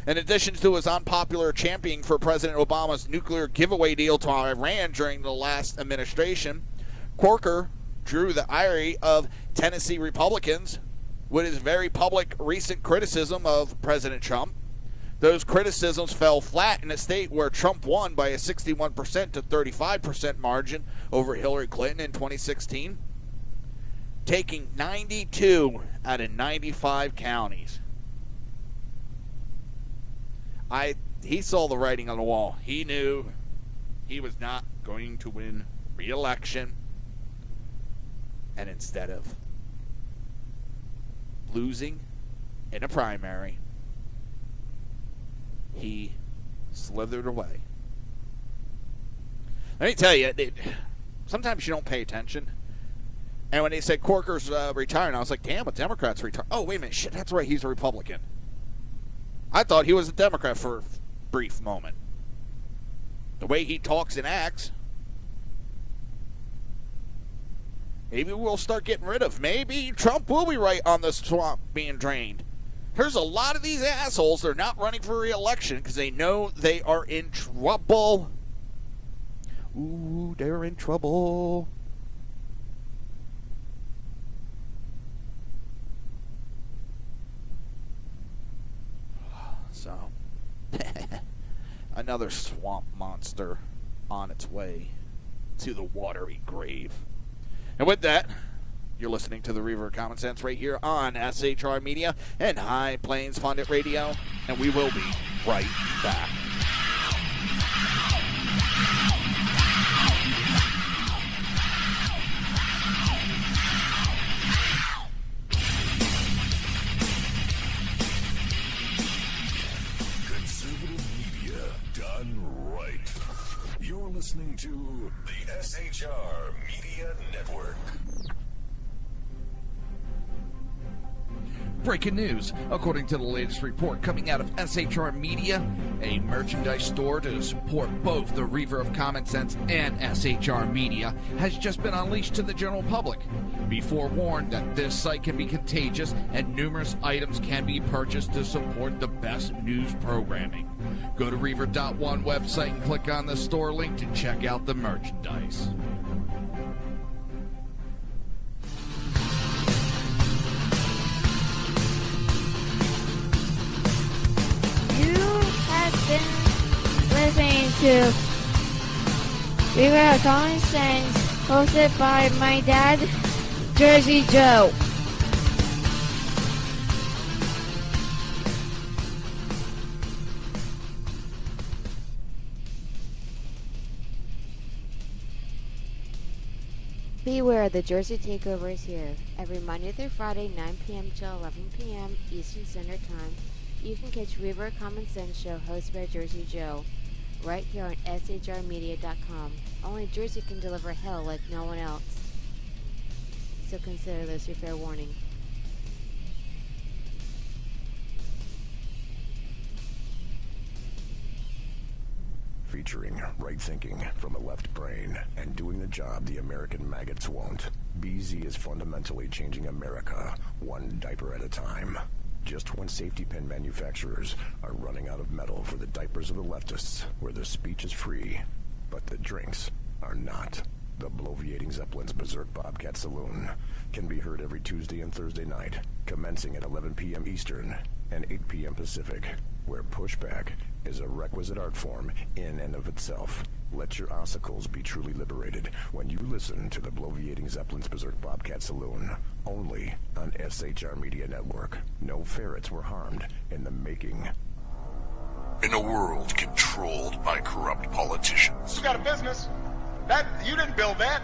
In addition to his unpopular championing for President Obama's nuclear giveaway deal to Iran during the last administration, Corker drew the ire of Tennessee Republicans with his very public recent criticism of President Trump. Those criticisms fell flat in a state where Trump won by a 61% to 35% margin over Hillary Clinton in 2016, taking 92 out of 95 counties. He saw the writing on the wall. He knew he was not going to win re-election. And instead of losing in a primary, he slithered away. Let me tell you, sometimes you don't pay attention. And when they said Corker's retiring, I was like, damn, a Democrat's retiring. Oh, wait a minute. Shit, that's right. He's a Republican. I thought he was a Democrat for a brief moment. The way he talks and acts. Maybe we'll start getting rid of. Maybe Trump will be right on the swamp being drained. There's a lot of these assholes that are not running for re-election because they know they are in trouble. Ooh, they're in trouble. So, another swamp monster on its way to the watery grave. And with that, you're listening to the Reaver of Common Sense right here on SHR Media and High Plains Pundit Radio, and we will be right back. Breaking news. According to the latest report coming out of SHR Media, a merchandise store to support both the Reaver of Common Sense and SHR Media has just been unleashed to the general public. Be forewarned that this site can be contagious and numerous items can be purchased to support the best news programming. Go to Reaver.one website and click on the store link to check out the merchandise. Been listening to Reaver of Common Sense, hosted by my dad, Jersey Joe. Beware, the Jersey Takeover is here. Every Monday through Friday, 9 p.m. to 11 p.m. Eastern Standard Time. You can catch Reaver Common Sense Show hosted by Jersey Joe right here on shrmedia.com. Only Jersey can deliver hell like no one else. So consider this your fair warning. Featuring right thinking from a left brain and doing the job the American maggots won't. BZ is fundamentally changing America one diaper at a time. Just when safety pin manufacturers are running out of metal for the diapers of the leftists, where the speech is free, but the drinks are not. The Bloviating Zeppelin's Berserk Bobcat Saloon can be heard every Tuesday and Thursday night, commencing at 11 p.m. Eastern and 8 p.m. Pacific, where pushback is a requisite art form in and of itself. Let your ossicles be truly liberated when you listen to the Bloviating Zeppelin's Berserk Bobcat Saloon, only on SHR Media Network. No ferrets were harmed in the making. In a world controlled by corrupt politicians, You got a business. That you didn't build that.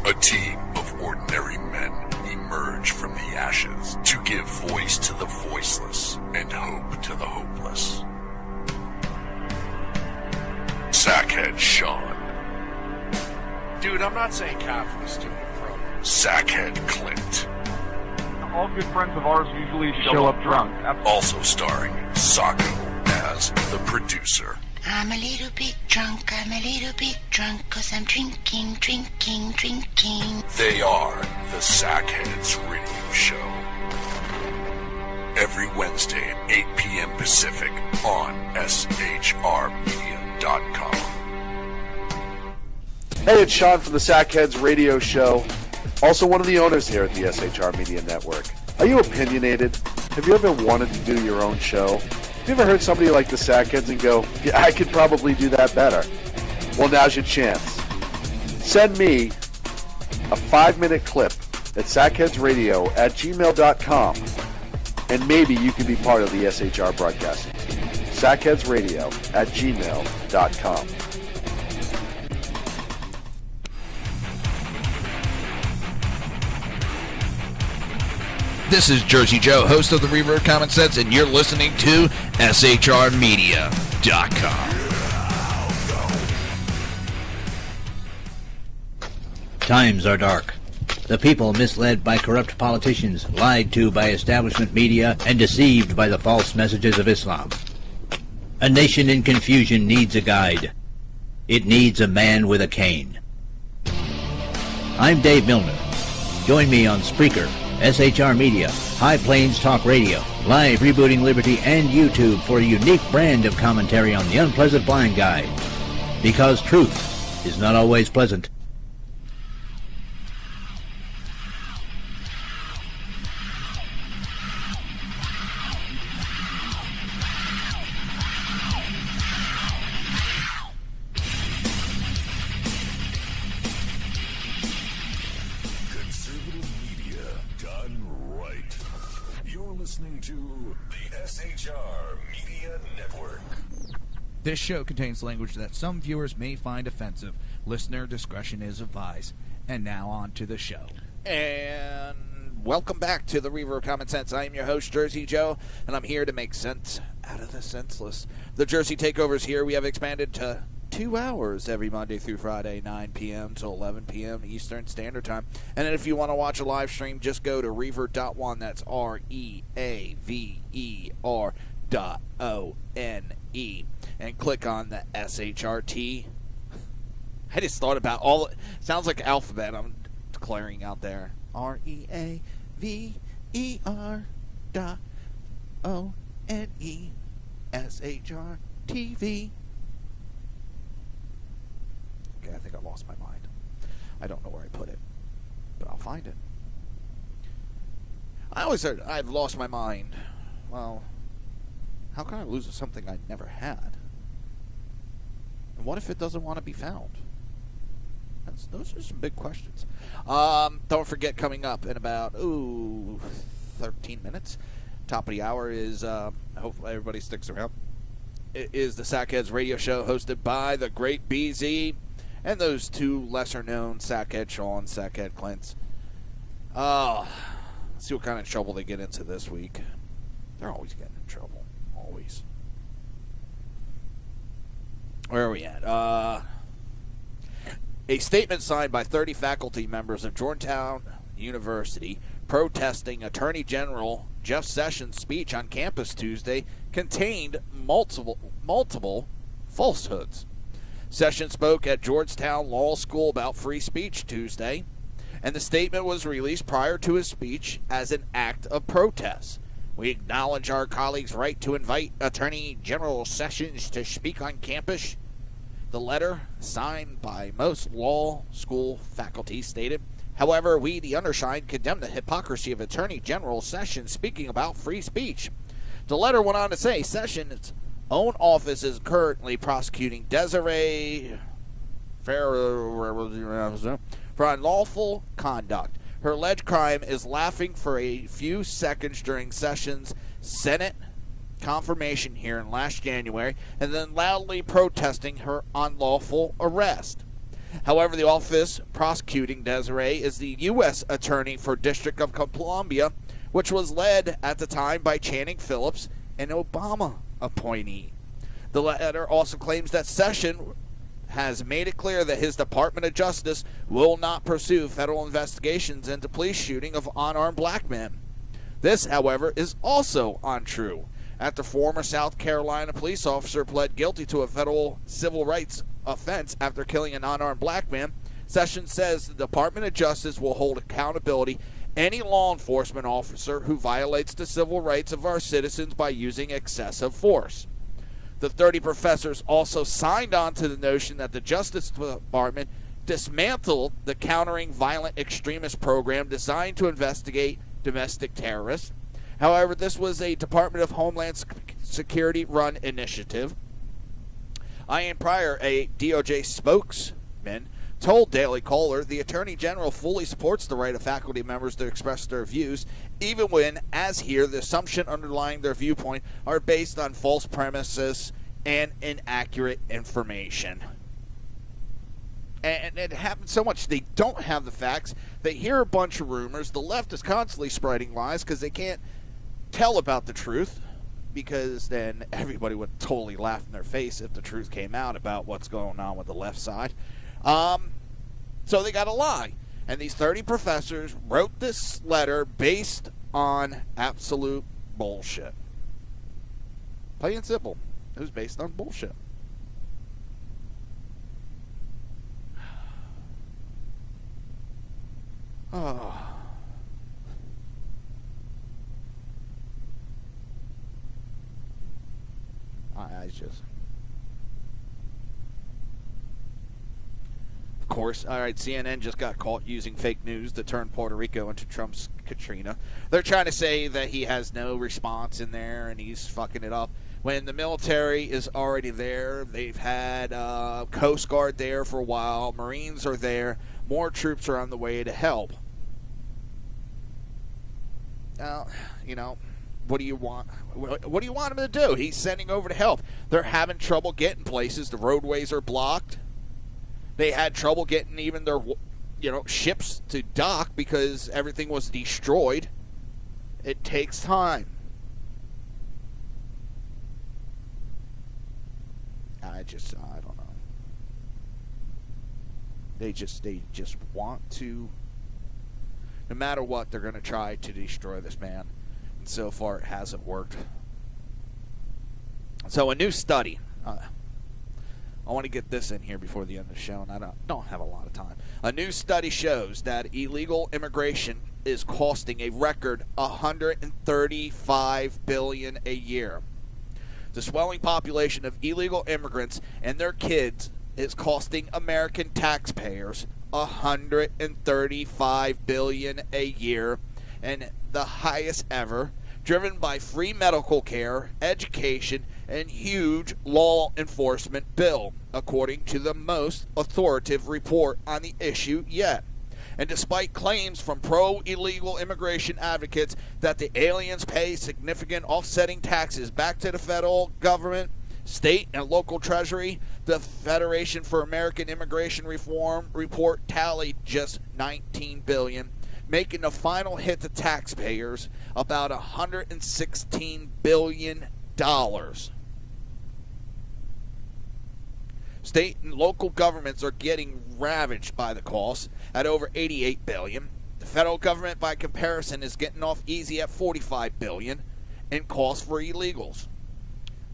a team of ordinary men emerge from the ashes to give voice to the voiceless and hope to the hopeless. Sackhead Sean, Dude, I'm not saying cop for the stupid program. Sackhead Clint, All good friends of ours usually show up drunk. also starring Sacco as the producer. I'm a little bit drunk, cause I'm drinking. They are the Sackheads Radio Show. Every Wednesday at 8 p.m. Pacific on shrmedia.com. Hey, it's Sean from the Sackheads Radio Show, also one of the owners here at the SHR Media Network. Are you opinionated? Have you ever wanted to do your own show? Have you ever heard somebody like the Sackheads and go, yeah, I could probably do that better? Well, now's your chance. Send me a 5-minute clip at sackheadsradio@gmail.com, and maybe you can be part of the SHR broadcasting team. sackheadsradio@gmail.com. This is Jersey Joe, host of the Reaver of Common Sense, and you're listening to shrmedia.com. Times are dark. The people misled by corrupt politicians, lied to by establishment media, and deceived by the false messages of Islam. A nation in confusion needs a guide. It needs a man with a cane. I'm Dave Milner. Join me on Spreaker, SHR Media, High Plains Talk Radio, Live Rebooting Liberty, and YouTube for a unique brand of commentary on the unpleasant blind guide. Because truth is not always pleasant. Conservative media done right. You're listening to the SHR Media Network. This show contains language that some viewers may find offensive. Listener discretion is advised. And now on to the show. And welcome back to the Reaver of Common Sense. I am your host, Jersey Joe, and I'm here to make sense out of the senseless. The Jersey Takeover's here. We have expanded to 2 hours every Monday through Friday, 9 p.m. to 11 p.m. Eastern Standard Time. And then if you want to watch a live stream, just go to Reaver.one. That's REAVER.ONE. And click on the SHRT. I just thought about all. It sounds like alphabet I'm declaring out there. REAVER.ONE. Okay, I think I lost my mind. I don't know where I put it, but I'll find it. I always said I've lost my mind. Well, how can I lose something I never had? And what if it doesn't want to be found? Those are some big questions. Don't forget, coming up in about 13 minutes, top of the hour is, hopefully everybody sticks around, it is the Sackheads radio show hosted by the great BZ and those two lesser-known Sackhead Shaw and Sackhead Clintz. Let's see what kind of trouble they get into this week. They're always getting in trouble. Always. Where are we at? A statement signed by 30 faculty members of Georgetown University protesting Attorney General Jeff Sessions' speech on campus Tuesday contained multiple falsehoods. Sessions spoke at Georgetown Law School about free speech Tuesday, and the statement was released prior to his speech as an act of protest. We acknowledge our colleagues' right to invite Attorney General Sessions to speak on campus. The letter, signed by most law school faculty, stated, however, we, the undersigned, condemn the hypocrisy of Attorney General Sessions speaking about free speech. The letter went on to say Sessions' own office is currently prosecuting Desiree for unlawful conduct. Her alleged crime is laughing for a few seconds during Sessions' Senate confirmation hearing last January and then loudly protesting her unlawful arrest. However, the office prosecuting Desiree is the U.S. Attorney for District of Columbia, which was led at the time by Channing Phillips, an Obama appointee. The letter also claims that Sessions has made it clear that his Department of Justice will not pursue federal investigations into police shooting of unarmed black men. This, however, is also untrue. After former South Carolina police officer pled guilty to a federal civil rights offense after killing an unarmed black man, Sessions says the Department of Justice will hold accountability any law enforcement officer who violates the civil rights of our citizens by using excessive force. The 30 professors also signed on to the notion that the Justice Department dismantled the Countering Violent Extremist program designed to investigate domestic terrorists. However, this was a Department of Homeland Security-run initiative. Ian Pryor, a DOJ spokesman, told Daily Caller the Attorney General fully supports the right of faculty members to express their views, even when, as here, the assumption underlying their viewpoint are based on false premises and inaccurate information. And it happens so much. They don't have the facts. They hear a bunch of rumors. The left is constantly spreading lies because they can't tell about the truth, because then everybody would totally laugh in their face if the truth came out about what's going on with the left side. So they got to lie. And these 30 professors wrote this letter based on absolute bullshit. Plain and simple. It was based on bullshit. Oh. Of course, all right, CNN just got caught using fake news to turn Puerto Rico into Trump's Katrina. They're trying to say that he has no response in there and he's fucking it up. When the military is already there, they've had Coast Guard there for a while, Marines are there, more troops are on the way to help. Now, you know, what do you want? What do you want him to do? He's sending over to help. They're having trouble getting places. The roadways are blocked. They had trouble getting even their, ships to dock because everything was destroyed. It takes time. I don't know. They just want to, no matter what, they're going to try to destroy this man. And so far, it hasn't worked. So a new study. I want to get this in here before the end of the show, and I don't have a lot of time. A new study shows that illegal immigration is costing a record $135 billion a year. The swelling population of illegal immigrants and their kids is costing American taxpayers $135 billion a year, and the highest ever, driven by free medical care, education, and huge law enforcement bill, according to the most authoritative report on the issue yet. And despite claims from pro-illegal immigration advocates that the aliens pay significant offsetting taxes back to the federal government, state, and local treasury, the Federation for American Immigration Reform report tallied just $19 billion, making the final hit to taxpayers about $116 billion. State and local governments are getting ravaged by the costs at over $88 billion. The federal government, by comparison, is getting off easy at $45 billion in costs for illegals.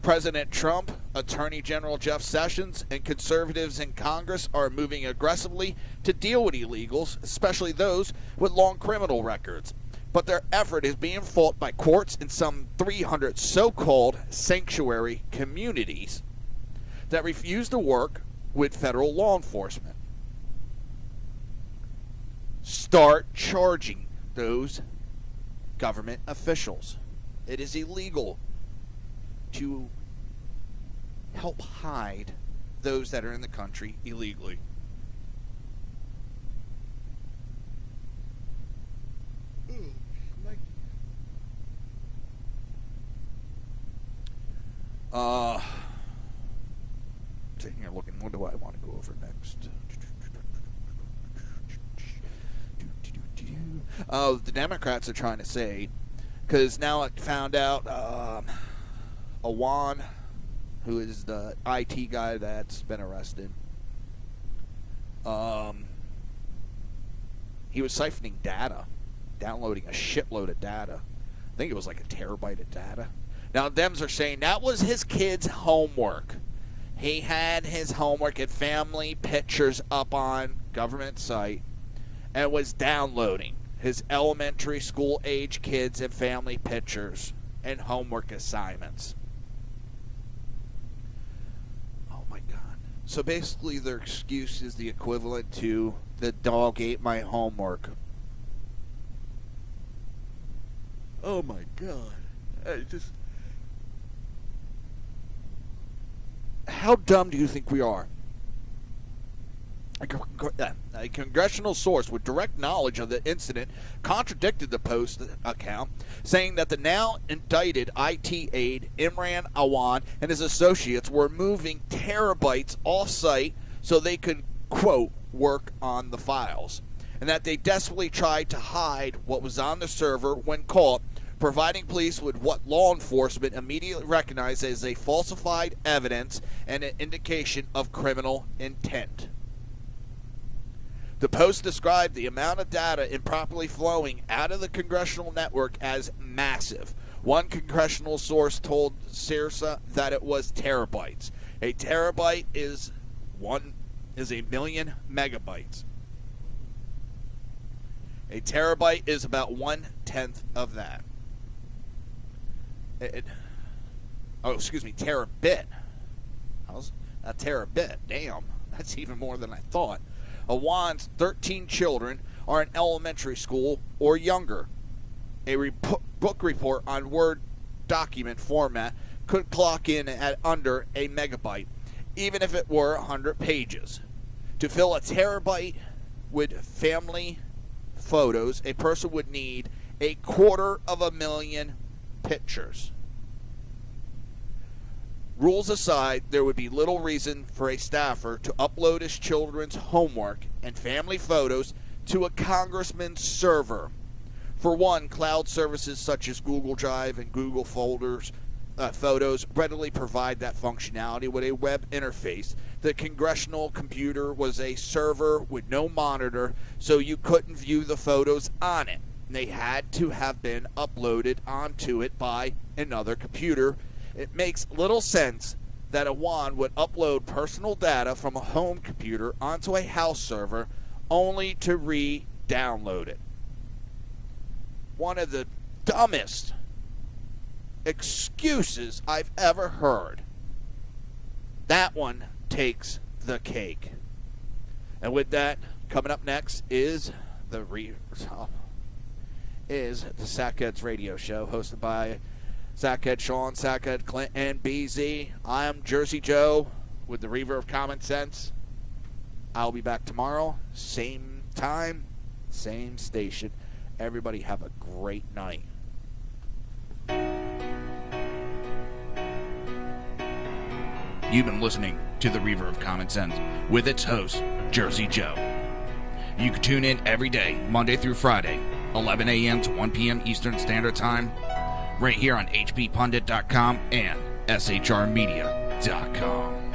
President Trump, Attorney General Jeff Sessions, and conservatives in Congress are moving aggressively to deal with illegals, especially those with long criminal records. But their effort is being fought by courts in some 300 so-called sanctuary communities that refuse to work with federal law enforcement. Start charging those government officials. It is illegal to help hide those that are in the country illegally. Sitting here looking, what do I want to go over next? The Democrats are trying to say, because now I found out Awan, who is the IT guy that's been arrested, he was siphoning data, downloading a shitload of data. I think it was like a terabyte of data. Now, Dems are saying that was his kid's homework. He had his homework and family pictures up on government site and was downloading his elementary school age kids and family pictures and homework assignments. Oh my God. So basically their excuse is the equivalent to the dog ate my homework. Oh my God. How dumb do you think we are? A congressional source with direct knowledge of the incident contradicted the Post account, saying that the now indicted IT aide Imran Awan and his associates were moving terabytes off-site so they could, quote, work on the files, and that they desperately tried to hide what was on the server when caught, providing police with what law enforcement immediately recognized as a falsified evidence and an indication of criminal intent. The Post described the amount of data improperly flowing out of the congressional network as massive. One congressional source told Sirsa that it was terabytes. A terabyte is a million megabytes. A terabyte is about 1/10 of that. Terabit. How's a terabit? Damn, that's even more than I thought. Awan's 13 children are in elementary school or younger. A book report on Word document format could clock in at under a megabyte, even if it were 100 pages. To fill a terabyte with family photos, a person would need 250,000 pictures. Rules aside, there would be little reason for a staffer to upload his children's homework and family photos to a congressman's server. For one, cloud services such as Google Drive and Google Folders photos readily provide that functionality with a web interface. The congressional computer was a server with no monitor, so you couldn't view the photos on it. They had to have been uploaded onto it by another computer. It makes little sense that a WAN would upload personal data from a home computer onto a house server only to re-download it. One of the dumbest excuses I've ever heard. That one takes the cake. And with that, coming up next is the Sackheads Radio Show, hosted by Sackhead Sean, Sackhead Clint, and BZ. I'm Jersey Joe with the Reaver of Common Sense. I'll be back tomorrow, same time, same station. Everybody have a great night. You've been listening to the Reaver of Common Sense with its host, Jersey Joe. You can tune in every day, Monday through Friday, 11 a.m. to 1 p.m. Eastern Standard Time, right here on hppundit.com and shrmedia.com.